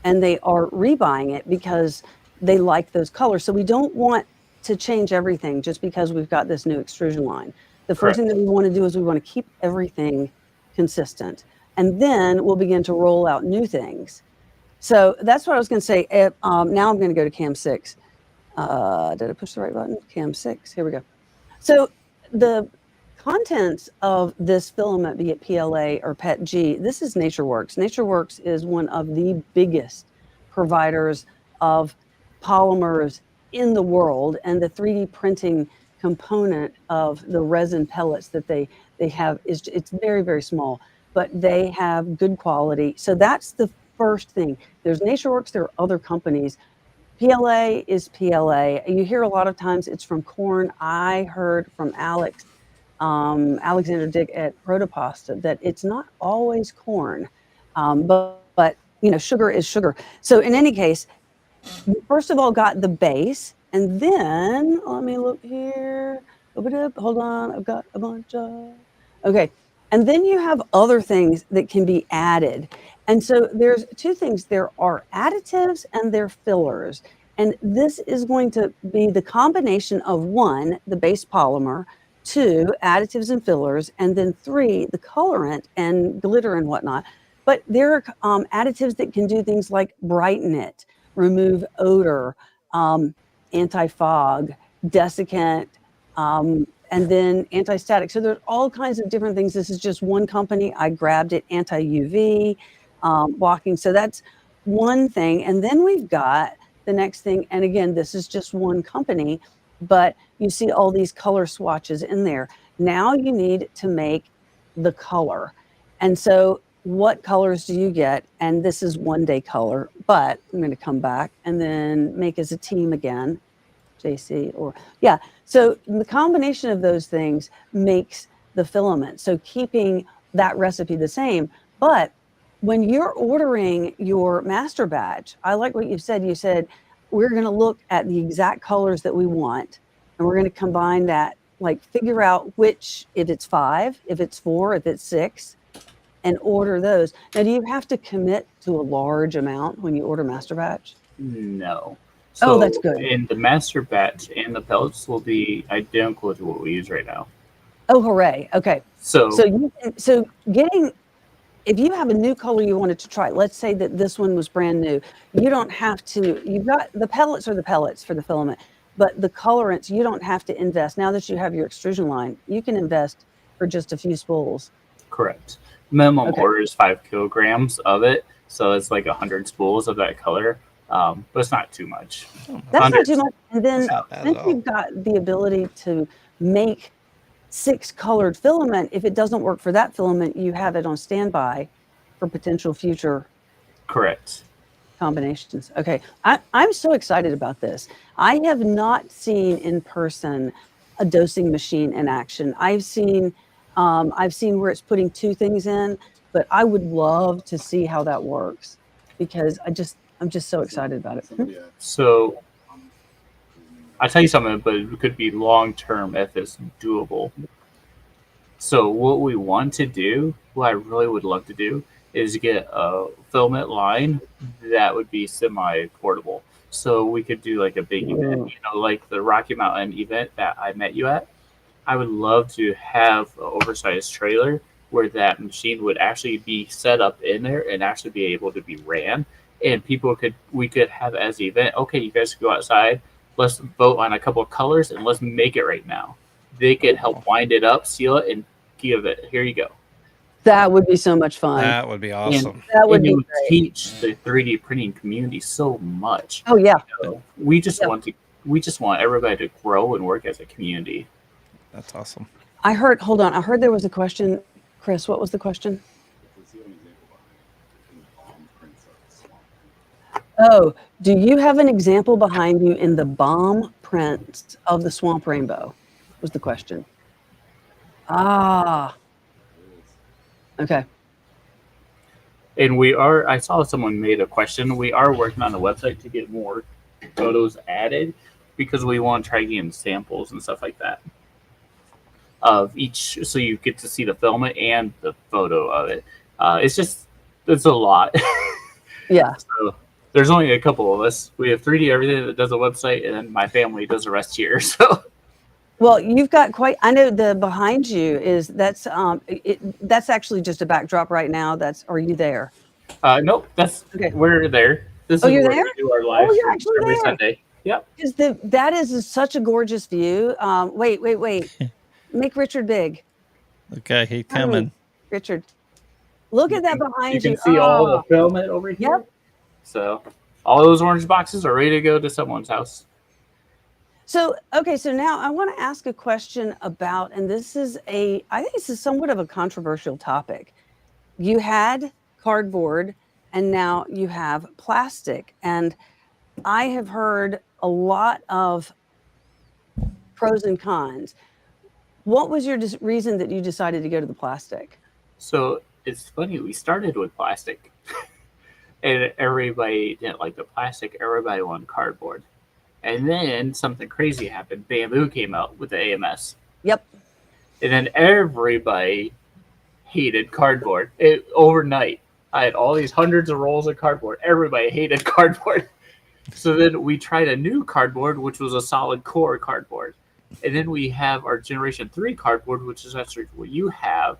and they are rebuying it because they like those colors. So we don't want to change everything just because we've got this new extrusion line. The first thing that we want to do is we want to keep everything consistent, and then we'll begin to roll out new things. So that's what I was going to say. Now I'm going to go to Cam 6. Did I push the right button? Cam 6. Here we go. So the contents of this filament, be it PLA or PETG, this is NatureWorks. NatureWorks is one of the biggest providers of polymers in the world, and the 3D printing component of the resin pellets that they have it's very, very small, but they have good quality. So that's the first thing. There's NatureWorks, there are other companies. PLA is PLA. You hear a lot of times it's from corn. I heard from Alexander Dick at Protopasta that it's not always corn, but sugar is sugar. So in any case, you first of all got the base, and then let me look here. Hold on, I've got a bunch of, okay. And then you have other things that can be added. And so there's two things. There are additives and there are fillers. And this is going to be the combination of 1, the base polymer, 2, additives and fillers, and then 3, the colorant and glitter and whatnot. But there are additives that can do things like brighten it, remove odor, anti-fog, desiccant, and then anti-static. So there's all kinds of different things. This is just one company. I grabbed it, anti-UV, blocking. So that's one thing. And then we've got the next thing. And again, this is just one company, but you see all these color swatches in there. Now you need to make the color. And so what colors do you get? And this is one day color, but I'm going to come back and then make as a team again, JC, or yeah. So the combination of those things makes the filament. So keeping that recipe the same, but when you're ordering your master batch, I like what you said. You said, we're going to look at the exact colors that we want, and we're going to combine that, like figure out which, if it's 5, if it's 4, if it's 6, and order those. Now, do you have to commit to a large amount when you order master batch? No. Oh, So that's good. in the master batch and the pellets will be identical to what we use right now. Oh, hooray. Okay. So So getting, if you have a new color you wanted to try, let's say that this one was brand new, you don't have to, you've got the pellets or the pellets for the filament, but the colorants, you don't have to invest. Now that you have your extrusion line, you can invest for just a few spools. correct. Minimum Okay. order is 5 kilograms of it, so it's like 100 spools of that color. But it's not too much. That's not 100 too much. And then That's not bad at since all. you've got the ability to make 6 colored filament, if it doesn't work for that filament, you have it on standby for potential future Correct. combinations. Okay, I'm so excited about this. I have not seen in person a dosing machine in action. I've seen where it's putting 2 things in, but I would love to see how that works because I'm just so excited about it. So I'll tell you something, but it could be long term if it's doable. So what we want to do, what I really would love to do, is get a filament line that would be semi portable. So we could do like a big event, like the Rocky Mountain event that I met you at. I would love to have an oversized trailer where that machine would actually be set up in there and actually be able to be ran. And we could have as the event, okay, you guys go outside, let's vote on a couple of colors and let's make it right now. They could help wind it up, seal it, and give it, here you go. That would be so much fun. That would be awesome. That would And be it would great. teach the 3D printing community so much. Oh yeah. We just want everybody to grow and work as a community. That's awesome. I heard there was a question. Chris, what was the question? Oh, do you have an example behind you in the bomb print of the swamp rainbow? Was the question. Ah. Okay. And I saw someone made a question. We are working on the website to get more photos added because we want to try getting samples and stuff like that of each, so you get to see the filament and the photo of it. It's a lot. Yeah. So there's only a couple of us. We have 3D everything that does a website, and then my family does the rest here. So. Well, you've got quite. I know the behind you that's actually just a backdrop right now. Are you there? Nope. Okay. We're there. This Oh, is you're where there? we do our live Oh, you're streams actually every there. Sunday. Yep. Because that is such a gorgeous view. Wait. Make Richard big. Okay, he's coming. Richard, look at that behind you. You can see all the filament over here. Yep. So all those orange boxes are ready to go to someone's house. So, okay, so now I want to ask a question about, and I think this is somewhat of a controversial topic. You had cardboard and now you have plastic. And I have heard a lot of pros and cons. What was your reason that you decided to go to the plastic? So it's funny, we started with plastic and everybody didn't like the plastic. Everybody wanted cardboard. And then something crazy happened. Bamboo came out with the AMS. Yep. And then everybody hated cardboard. Overnight, I had all these hundreds of rolls of cardboard. Everybody hated cardboard. So then we tried a new cardboard, which was a solid core cardboard. And then we have our Generation 3 cardboard, which is actually what you have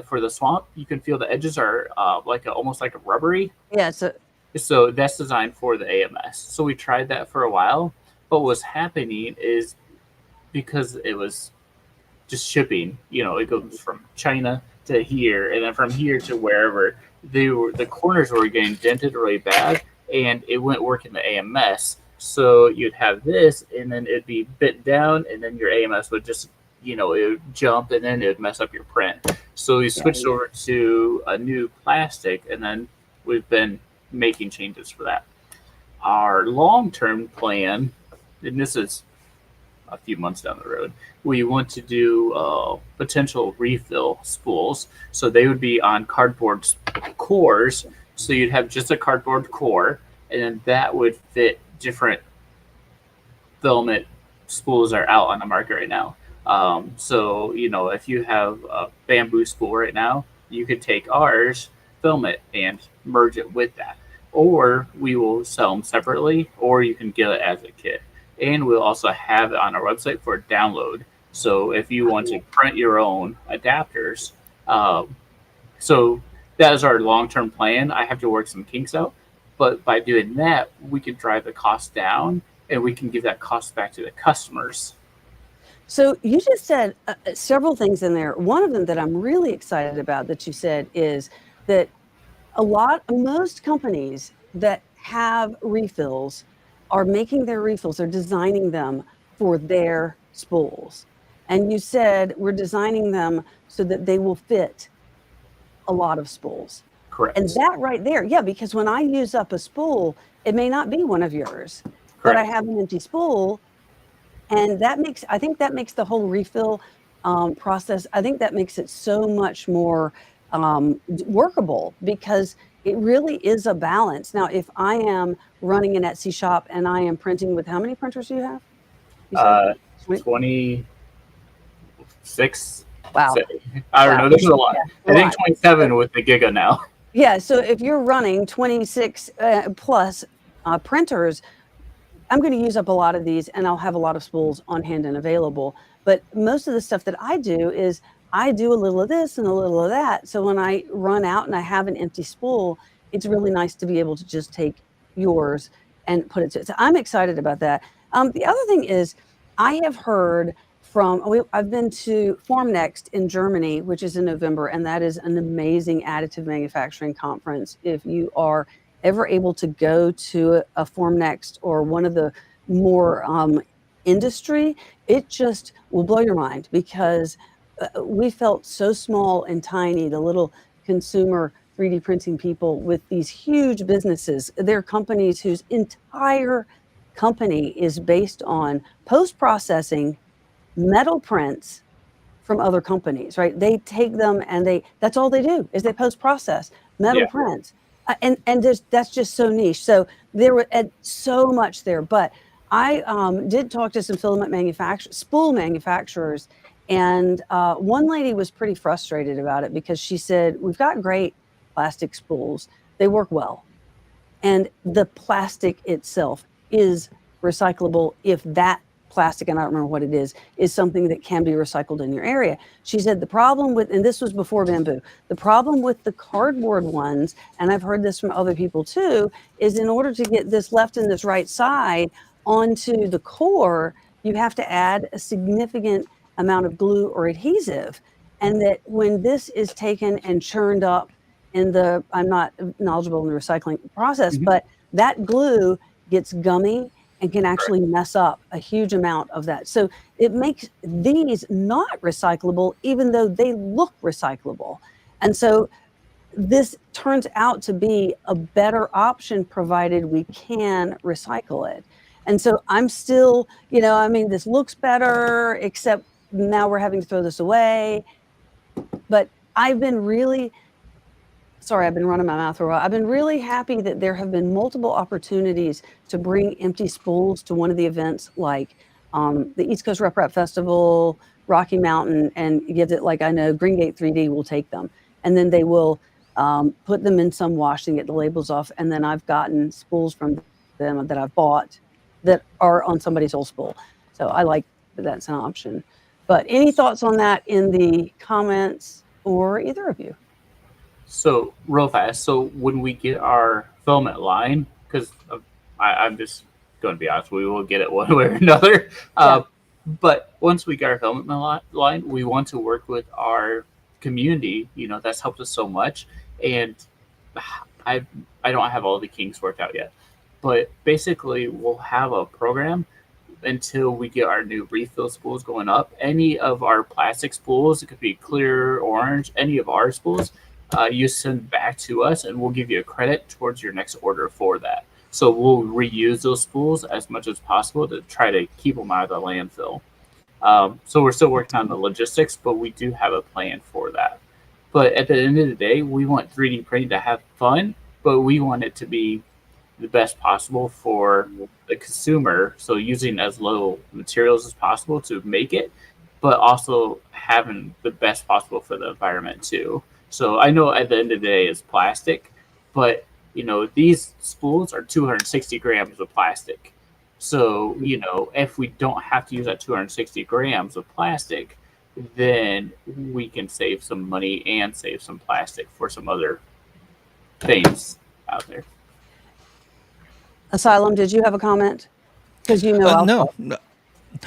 for the swamp. You can feel the edges are almost like a rubbery. Yeah, So that's designed for the AMS. So we tried that for a while. But what's happening is because it was just shipping, it goes from China to here, and then from here to wherever, the corners were getting dented really bad, and it wouldn't work in the AMS. So you'd have this, and then it'd be bit down, and then your AMS would just, it would jump, and then it would mess up your print. So we switched over to a new plastic, and then we've been making changes for that. Our long-term plan, and this is a few months down the road, we want to do potential refill spools. So they would be on cardboard cores. So you'd have just a cardboard core, and then that would fit different filament spools that are out on the market right now. So, if you have a bamboo spool right now, you could take ours, film it, and merge it with that. Or we will sell them separately, or you can get it as a kit. And we'll also have it on our website for download. So if you want to print your own adapters, so that is our long-term plan. I have to work some kinks out, but by doing that, we can drive the cost down, and we can give that cost back to the customers. So you just said several things in there. One of them that I'm really excited about that you said is that most companies that have refills are making their refills, they're designing them for their spools. And you said we're designing them so that they will fit a lot of spools. Correct. And that right there, yeah, because when I use up a spool, it may not be one of yours, but I have an empty spool. And I think that makes the whole refill process, I think that makes it so much more workable, because it really is a balance. Now, if I am running an Etsy shop and I am printing with, how many printers do you have? You said 26. Wow. I don't know. There's a lot. Yeah, I think 27 with the Giga now. Yeah. So if you're running 26 plus printers, I'm going to use up a lot of these, and I'll have a lot of spools on hand and available. But most of the stuff that I do is I do a little of this and a little of that. So when I run out and I have an empty spool, it's really nice to be able to just take yours and put it to it. So I'm excited about that. The other thing is, I have heard I've been to Formnext in Germany, which is in November, and that is an amazing additive manufacturing conference. If you are ever able to go to a Formnext or one of the more industry, it just will blow your mind, because we felt so small and tiny, the little consumer 3D printing people with these huge businesses. They're companies whose entire company is based on post-processing metal prints from other companies, right? They take them and that's all they do is they post-process metal prints. And that's just so niche. So there were so much there, but I did talk to some filament spool manufacturers, and one lady was pretty frustrated about it, because she said, we've got great plastic spools. They work well. And the plastic itself is recyclable if that plastic, and I don't remember what it is something that can be recycled in your area. She said the problem with, and this was before bamboo, the problem with the cardboard ones, and I've heard this from other people too, is in order to get this left and this right side onto the core, you have to add a significant amount of glue or adhesive. And that when this is taken and churned up I'm not knowledgeable in the recycling process, but that glue gets gummy and can actually mess up a huge amount of that. So it makes these not recyclable, even though they look recyclable. And so this turns out to be a better option, provided we can recycle it. And so I'm still, this looks better, except now we're having to throw this away. But I've been running my mouth for a while. I've been really happy that there have been multiple opportunities to bring empty spools to one of the events, like the East Coast Rep Festival, Rocky Mountain, and give it, like, I know Green Gate 3D will take them, and then they will put them in some wash and get the labels off. And then I've gotten spools from them that I've bought that are on somebody's old spool. So I like that that's an option. But any thoughts on that in the comments, or either of you? So real fast, so when we get our filament line, because I'm just going to be honest, we will get it one way or another. But once we get our filament line, we want to work with our community. That's helped us so much. And I don't have all the kinks worked out yet. But basically, we'll have a program until we get our new refill spools going up. Any of our plastic spools, it could be clear, orange, any of our spools, you send back to us, and we'll give you a credit towards your next order for that. So we'll reuse those spools as much as possible to try to keep them out of the landfill. So we're still working on the logistics, but we do have a plan for that. But at the end of the day, we want 3D printing to have fun, but we want it to be the best possible for the consumer. So using as low materials as possible to make it, but also having the best possible for the environment too. So I know at the end of the day it's plastic, but these spools are 260 grams of plastic. So if we don't have to use that 260 grams of plastic, then we can save some money and save some plastic for some other things out there. Asylum, did you have a comment? Because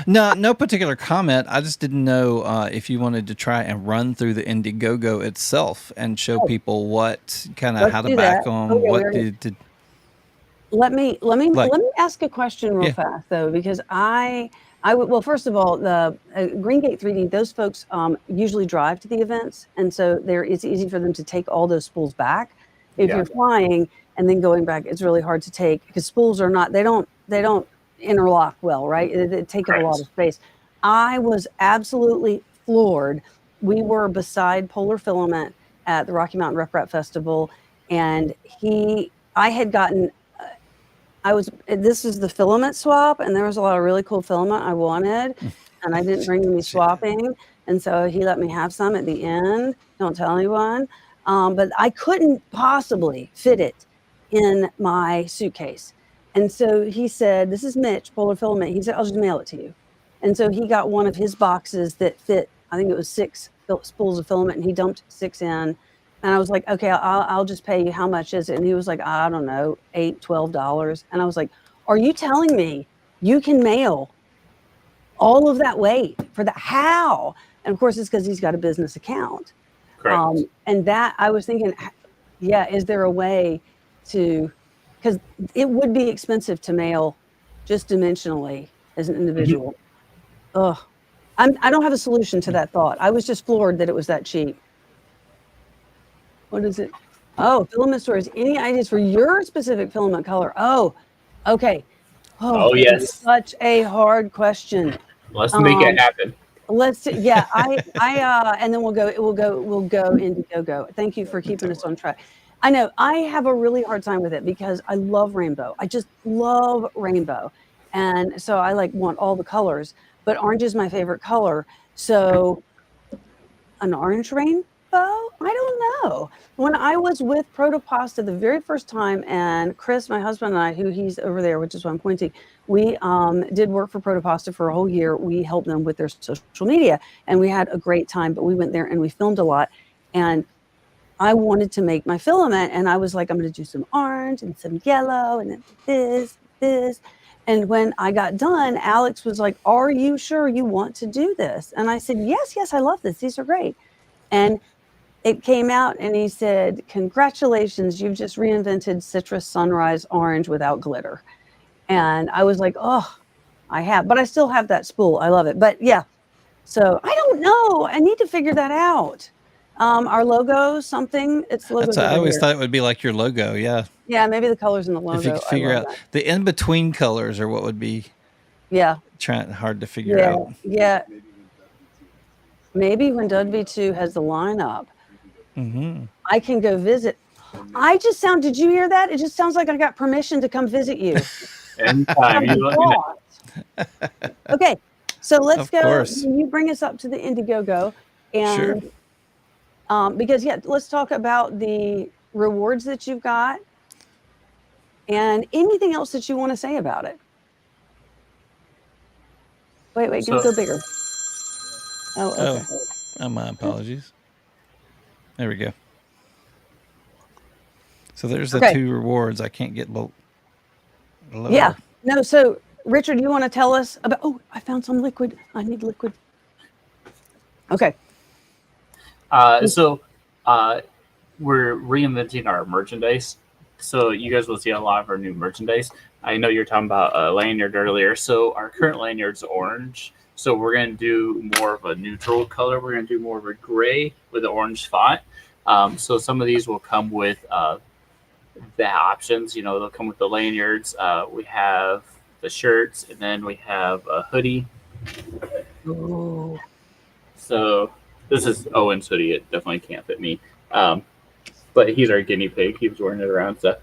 no particular comment. I just didn't know if you wanted to try and run through the Indiegogo itself and show people what kind of how to back on what did. Let me ask a question real fast though, because well, first of all, the Green Gate 3D, those folks usually drive to the events, and so it's easy for them to take all those spools back. If you're flying and then going back, it's really hard to take because spools are not. They don't interlock well, right? It takes up a lot of space. I was absolutely floored. We were beside Polar Filament at the Rocky Mountain Rep Rap Festival, and I had gotten. This is the filament swap, and there was a lot of really cool filament I wanted, and I didn't bring any swapping, and so he let me have some at the end. Don't tell anyone, but I couldn't possibly fit it in my suitcase, and so he said, "This is Mitch, Polar Filament." He said, "I'll just mail it to you," and so he got one of his boxes that fit. I think it was 6 spools of filament, and he dumped 6 in. And I was like, okay, I'll just pay you. How much is it? And he was like, I don't know, $8, $12. And I was like, are you telling me you can mail all of that weight for that? How? And of course, it's because he's got a business account. Correct. And that I was thinking, is there a way to, because it would be expensive to mail just dimensionally as an individual. I don't have a solution to that thought. I was just floored that it was that cheap. What is it? Oh, filament stories. Any ideas for your specific filament color? Oh, okay. Oh yes. Such a hard question. Let's make it happen. Let's. Yeah. And then we'll go Indiegogo. Thank you for keeping us on track. I know I have a really hard time with it because I love rainbow. I just love rainbow, and so I want all the colors. But orange is my favorite color. So, an orange rainbow. I don't know. When I was with Protopasta the very first time, and Chris, my husband, and I, who he's over there, which is why I'm pointing, we did work for Protopasta for a whole year. We helped them with their social media, and we had a great time. But we went there and we filmed a lot, and I wanted to make my filament, and I was like, I'm going to do some orange and some yellow, and then this. And when I got done, Alex was like, "Are you sure you want to do this?" And I said, "Yes, I love this. These are great." And it came out and he said, "Congratulations, you've just reinvented Citrus Sunrise Orange without glitter." And I was like, oh, I have, but I still have that spool. I love it. But yeah, so I don't know. I need to figure that out. Our logo, something, it's logo. I always thought it would be like your logo. Yeah. Yeah, maybe the colors in the logo. If you could figure out the in-between colors or what would be hard to figure out. Yeah. Maybe when DUDV2 has the lineup, I can go visit. Did you hear that? It just sounds like I got permission to come visit you. Anytime you let me know. Okay, so let's go. Course. You bring us up to the Indiegogo, and because let's talk about the rewards that you've got, and anything else that you want to say about it. Wait, can you go bigger? Oh, okay. Oh, my apologies. There we go. So there's the 2 rewards. I can't get lower. Yeah. No, so Richard, you want to tell us about, I found some liquid. I need liquid. Okay. So we're reinventing our merchandise. So you guys will see a lot of our new merchandise. I know you're talking about a lanyard earlier. So our current lanyard's orange. So we're going to do more of a neutral color. We're going to do more of a gray with an orange font. So some of these will come with the options. They'll come with the lanyards. We have the shirts, and then we have a hoodie. Ooh. So this is Owen's hoodie. It definitely can't fit me. But he's our guinea pig. He was wearing it around stuff.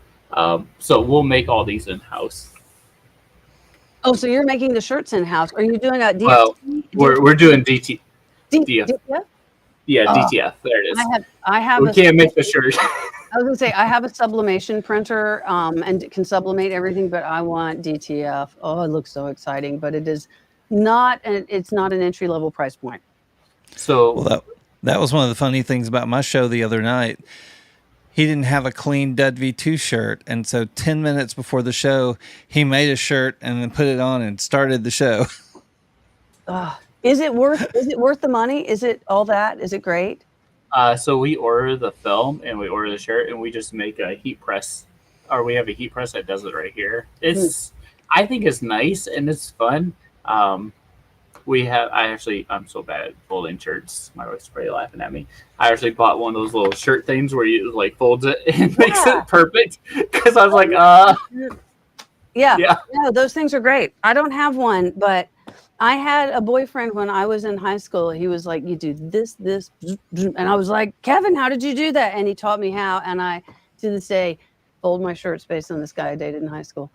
So we'll make all these in-house. Oh, so you're making the shirts in-house. Are you doing a DFT? Well, we're doing DT. DFT? Yeah, DTF. There it is. I have We can't make the shirt. I was gonna say I have a sublimation printer and it can sublimate everything, but I want DTF. Oh, it looks so exciting, but it is not. It's not an entry level price point. So Well, that was one of the funny things about my show the other night. He didn't have a clean DUDV2 shirt, and so 10 minutes before the show, he made a shirt and then put it on and started the show. Is it worth the money? Is it all that? Is it great? So we order the film and we order the shirt and we just make a heat press, or we have a heat press that does it right here. I think it's nice and it's fun. I'm so bad at folding shirts. My wife's probably laughing at me. I actually bought one of those little shirt things where you like folds it and makes it perfect. Because I was like, yeah. No, those things are great. I don't have one, but I had a boyfriend when I was in high school. He was like, you do this, and I was like, Kevin, how did you do that? And he taught me how. And I, to this day, fold my shirts based on this guy I dated in high school.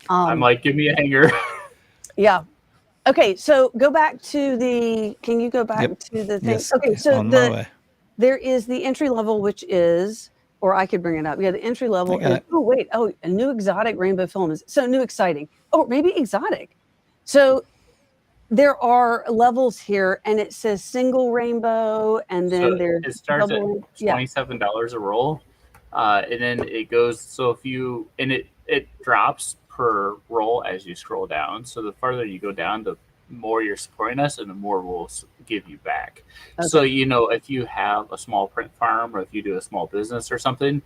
I'm like, give me a hanger. Yeah. Okay. So go back to can you go back to the thing? Yes, okay. So on my way. there is the entry level, which is, or I could bring it up. Yeah. The entry level. A new exotic rainbow film is so new, exciting. Oh, maybe exotic. So there are levels here, and it says single rainbow, and then it starts at $27 a roll, and then it goes. So it drops per roll as you scroll down. So the farther you go down, the more you're supporting us, and the more we'll give you back. Okay. So if you have a small print farm, or if you do a small business or something,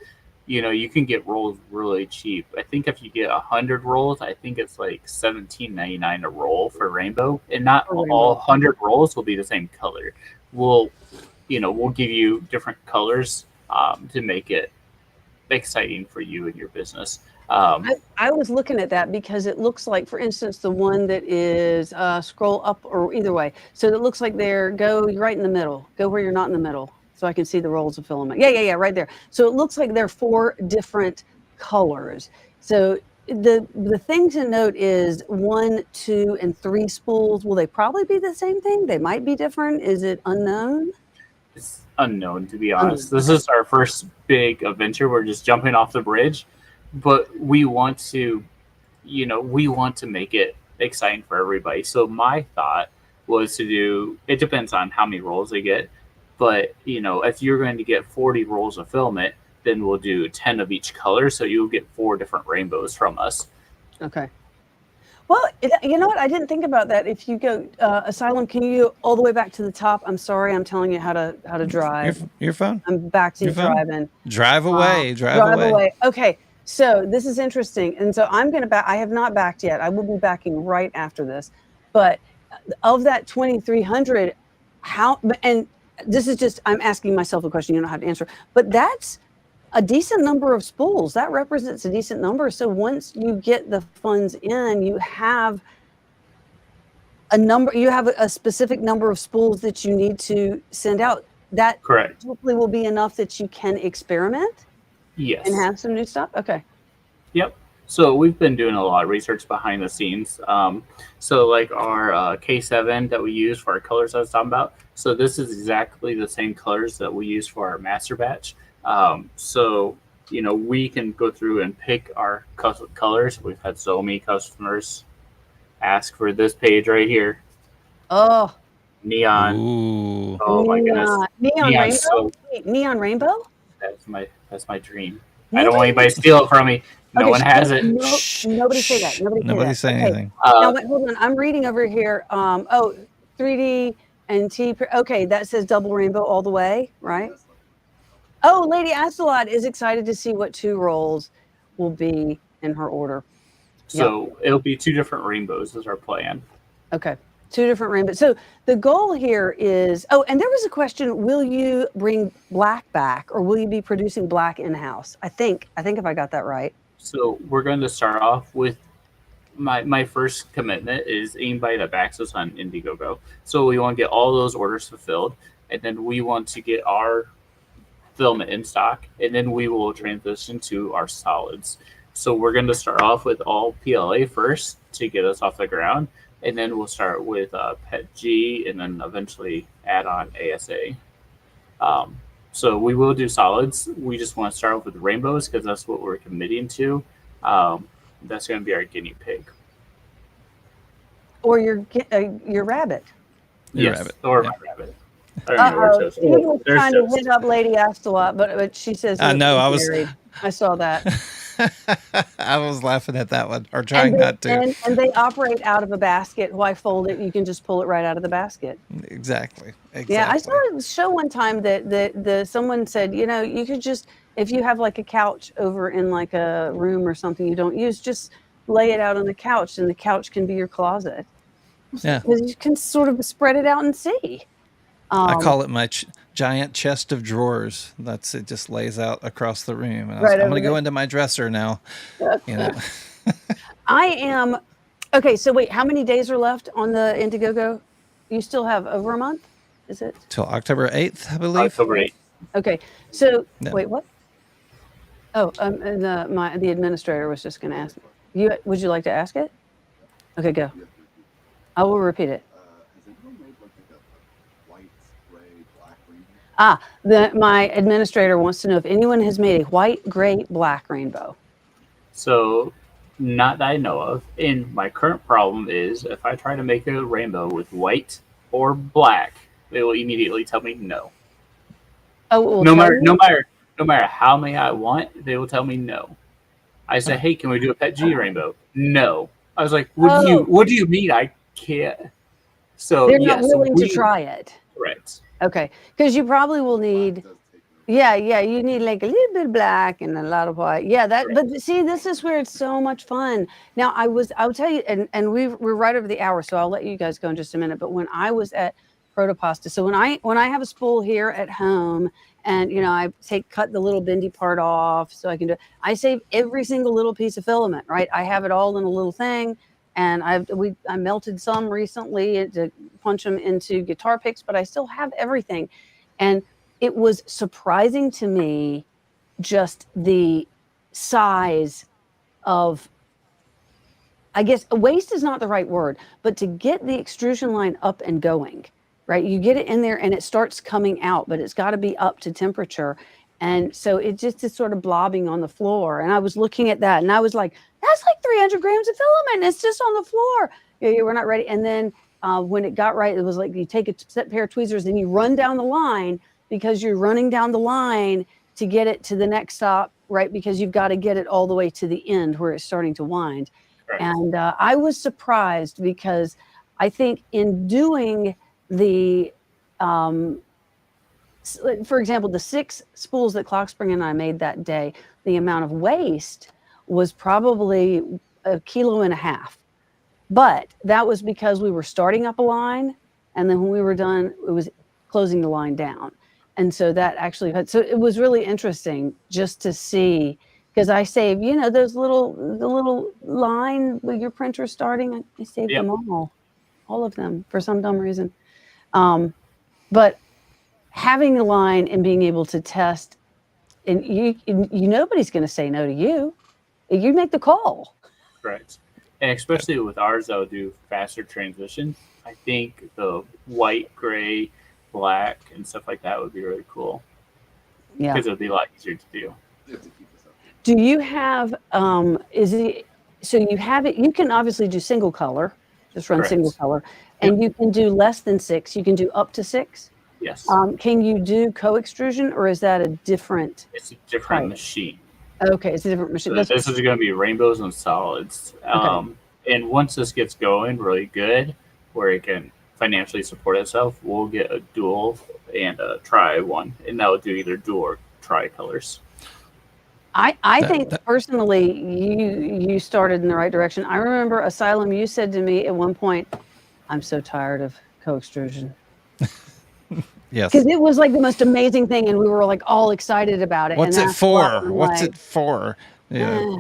you can get rolls really cheap. I think if you get 100 rolls, I think it's like $17.99 a roll for rainbow, and not all 100 rolls will be the same color. We'll give you different colors to make it exciting for you and your business. I was looking at that because it looks like, for instance, the one that is scroll up or either way. So it looks like go right in the middle. Go where you're not in the middle. So I can see the rolls of filament. Yeah, right there. So it looks like there are 4 different colors. So the thing to note is 1, 2, and 3 spools. Will they probably be the same thing? They might be different. Is it unknown? It's unknown, to be honest. This is our first big adventure. We're just jumping off the bridge, but we want to make it exciting for everybody. So my thought was to do, it depends on how many rolls they get. But, if you're going to get 40 rolls of filament, then we'll do 10 of each color. So you'll get 4 different rainbows from us. Okay. Well, you know what? I didn't think about that. If you go, Asylum, can you go all the way back to the top? I'm sorry. I'm telling you how to drive. Your phone? I'm back to driving. Drive away. Drive away. Okay. So this is interesting. And so I'm going to back. I have not backed yet. I will be backing right after this. But of that 2,300, and this is just, I'm asking myself a question, you don't have to answer, but that's a decent number of spools. That represents a decent number. So once you get the funds in, you have a specific number of spools that you need to send out. That correct. Hopefully will be enough that you can experiment. Yes. And have some new stuff. Okay. Yep. So we've been doing a lot of research behind the scenes. So like our K7 that we use for our colors I was talking about. So this is exactly the same colors that we use for our master batch. So, we can go through and pick our custom colors. We've had so many customers ask for this page right here. Oh. Neon. Ooh. Oh my goodness. Neon rainbow? So, neon rainbow? That's my dream. I don't want anybody to steal it from me. No one has it. Nobody say that. Nobody say anything. Now, wait, hold on. I'm reading over here. 3D and T. Okay, that says double rainbow all the way, right? Oh, Lady Astelot is excited to see what 2 rolls will be in her order. So it'll be 2 different rainbows is our plan. Okay. 2 different rainbows. So the goal here is, and there was a question, will you bring black back or will you be producing black in-house? I think if I got that right. So we're going to start off with my first commitment is anybody that backs us on Indiegogo. So we want to get all those orders fulfilled, and then we want to get our filament in stock, and then we will transition to our solids. So we're going to start off with all PLA first to get us off the ground, and then we'll start with PET-G, and then eventually add on ASA. So we will do solids. We just want to start off with rainbows because that's what we're committing to. That's going to be our guinea pig. Or your rabbit. Your Yes, rabbit. or Yeah. my rabbit. I don't know where Toast. Steve was There's trying to Toast. hit up Lady Axelot, but she says I know, I was- married. I saw that. I was laughing at that one, or trying not to. And they operate out of a basket. Why fold it? You can just pull it right out of the basket. Exactly. Yeah, I saw a show one time that someone said, you could just, if you have like a couch over in like a room or something you don't use, just lay it out on the couch, and the couch can be your closet. Yeah. Because you can sort of spread it out and see. I call it my giant chest of drawers. It just lays out across the room. And I'm going to go into my dresser now. I am. Okay, so wait, how many days are left on the Indiegogo? You still have over a month? Is it? Till October 8th, I believe. October 8th. Okay, so No. wait, what? Oh, and the administrator was just going to ask me. Would you like to ask it? Okay, go. I will repeat it. My administrator wants to know if anyone has made a white, gray, black rainbow. So, not that I know of. And my current problem is if I try to make a rainbow with white or black, they will immediately tell me no. Oh, no matter how many I want, they will tell me no. I said, "Hey, can we do a PETG rainbow?" No. I was like, "What do you mean I can't?" So they're not willing to try it. Correct. Okay, because you probably will need, you need like a little bit of black and a lot of white. Yeah, but see, this is where it's so much fun. Now, I'll tell you, and we're right over the hour, so I'll let you guys go in just a minute. But when I was at Protopasta, so when I have a spool here at home, and I cut the little bendy part off so I can do. I save every single little piece of filament. Right, I have it all in a little thing. And I melted some recently to punch them into guitar picks, but I still have everything. And it was surprising to me just the size of, I guess waste is not the right word, but to get the extrusion line up and going, right? You get it in there and it starts coming out, but it's got to be up to temperature. And so it just is sort of blobbing on the floor. And I was looking at that and I was like, that's like 300 grams of filament. It's just on the floor. Yeah, we're not ready. And then when it got right, it was like you take a set pair of tweezers and you run down the line because you're running down the line to get it to the next stop, right? Because you've got to get it all the way to the end where it's starting to wind. Right. And I was surprised because I think in doing the, for example, the 6 spools that Clockspring and I made that day, the amount of waste was probably 1.5 kilos. But that was because we were starting up a line, and then when we were done, it was closing the line down. And so that actually so it was really interesting just to see, because I saved, those the little line with your printer starting, I saved them all of them for some dumb reason. But having the line and being able to test, and you nobody's going to say no to you. You make the call. Right. And especially with ours, that will do faster transition. I think the white, gray, black, and stuff like that would be really cool. Yeah. Because it would be a lot easier to do. Do you have, so you have it, you can obviously do single color, just run single color, and you can do less than 6. You can do up to 6. Yes. Can you do co-extrusion, or is that a different? It's a different machine. Okay, it's a different machine. So this is going to be rainbows and solids. Okay. And once this gets going really good, where it can financially support itself, we'll get a dual and a tri one, and that will do either dual or tri colors. I think personally, you started in the right direction. I remember, Asylum, you said to me at one point, I'm so tired of co-extrusion. Yes. Because it was like the most amazing thing, and we were like all excited about it. What's it for? What's it for? Yeah.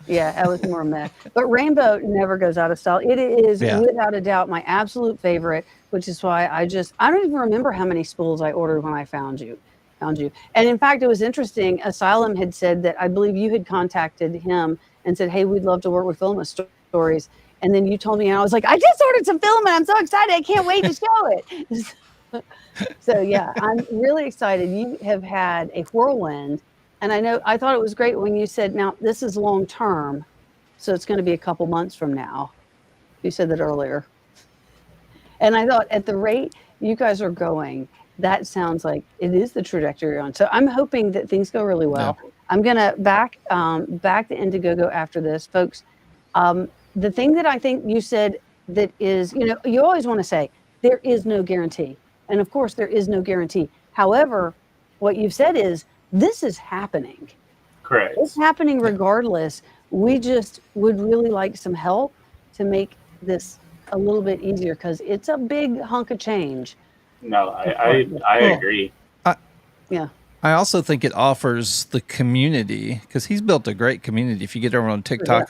Yeah, that was more meh. But Rainbow never goes out of style. It is without a doubt my absolute favorite, which is why I don't even remember how many spools I ordered when I found you. And in fact, it was interesting. Asylum had said that I believe you had contacted him and said, hey, we'd love to work with Filament Stories. And then you told me, and I was like, I just ordered some filament. I'm so excited. I can't wait to show it. So yeah, I'm really excited. You have had a whirlwind, and I thought it was great when you said, now this is long term, so it's going to be a couple months from now. You said that earlier. And I thought at the rate you guys are going, that sounds like it is the trajectory you're on. So I'm hoping that things go really well. Yeah. I'm gonna back to Indiegogo after this, folks. The thing that I think you said that is, you always want to say there is no guarantee, and of course there is no guarantee. However, what you've said is this is happening. Correct. It's happening regardless. We just would really like some help to make this a little bit easier because it's a big hunk of change. No, I agree. Yeah. I also think it offers the community, because he's built a great community. If you get over on TikTok,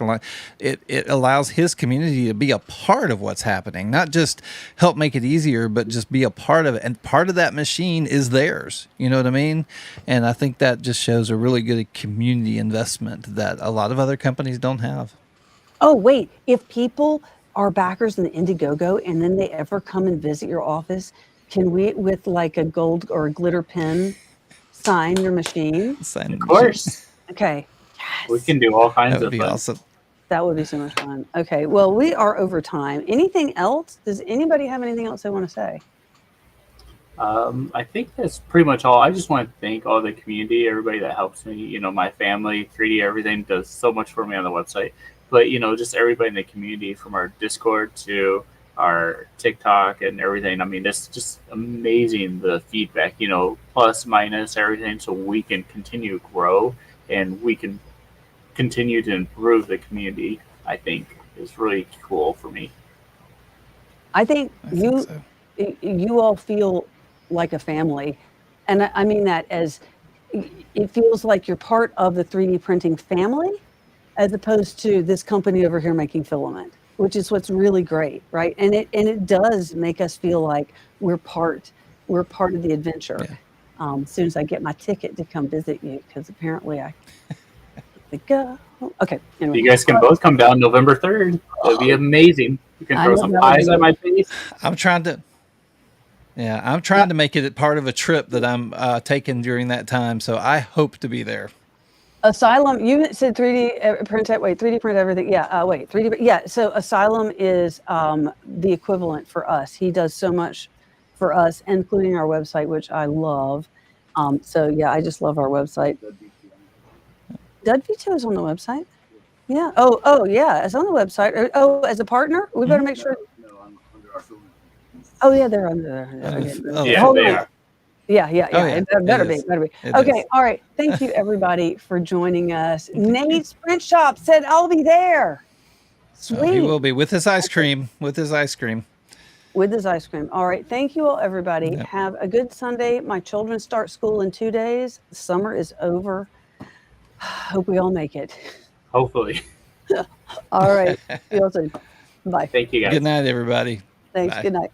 it allows his community to be a part of what's happening, not just help make it easier, but just be a part of it. And part of that machine is theirs. You know what I mean? And I think that just shows a really good community investment that a lot of other companies don't have. Oh, wait. If people are backers in the Indiegogo and then they ever come and visit your office, can we, with like a gold or a glitter pen, sign your machine? Of course. Okay. Yes. We can do all kinds That would of be fun. awesome. That would be so much fun. Okay. Well, we are over time. Anything else? Does anybody have anything else they want to say? I think that's pretty much all. I just want to thank all the community, everybody that helps me. My family, 3D Everything does so much for me on the website. But, just everybody in the community, from our Discord to our TikTok and everything. I mean, it's just amazing, the feedback, plus, minus, everything. So we can continue to grow and we can continue to improve the community, I think is really cool for me. I think so. you all feel like a family. And I mean that as it feels like you're part of the 3D printing family, as opposed to this company over here making filament, which is what's really great, right? And it does make us feel like we're part of the adventure. Yeah. As soon as I get my ticket to come visit you, because apparently I think, okay. Anyway. You guys can both come down November 3rd. That'd be amazing. You can throw some pies at my face. I'm trying to make it part of a trip that I'm taking during that time. So I hope to be there. Asylum, you said 3D print. Wait, 3D print everything. Yeah. Wait, 3D. Yeah. So Asylum is the equivalent for us. He does so much for us, including our website, which I love. So yeah, I just love our website. DUDV2 is on the website. Yeah. Oh yeah, it's on the website. Oh, as a partner, we better make sure. Oh yeah, they're under there. Okay. Yeah, they are. Yeah. Oh, yeah. It better be. It Okay, is. all right. Thank you, everybody, for joining us. Nate's Print Shop said, I'll be there. Sweet. He will be with his ice cream. With his ice cream. All right. Thank you all, everybody. Yep. Have a good Sunday. My children start school in 2 days. Summer is over. Hope we all make it. Hopefully. All right. See you all soon. Bye. Thank you, guys. Good night, everybody. Thanks. Bye. Good night.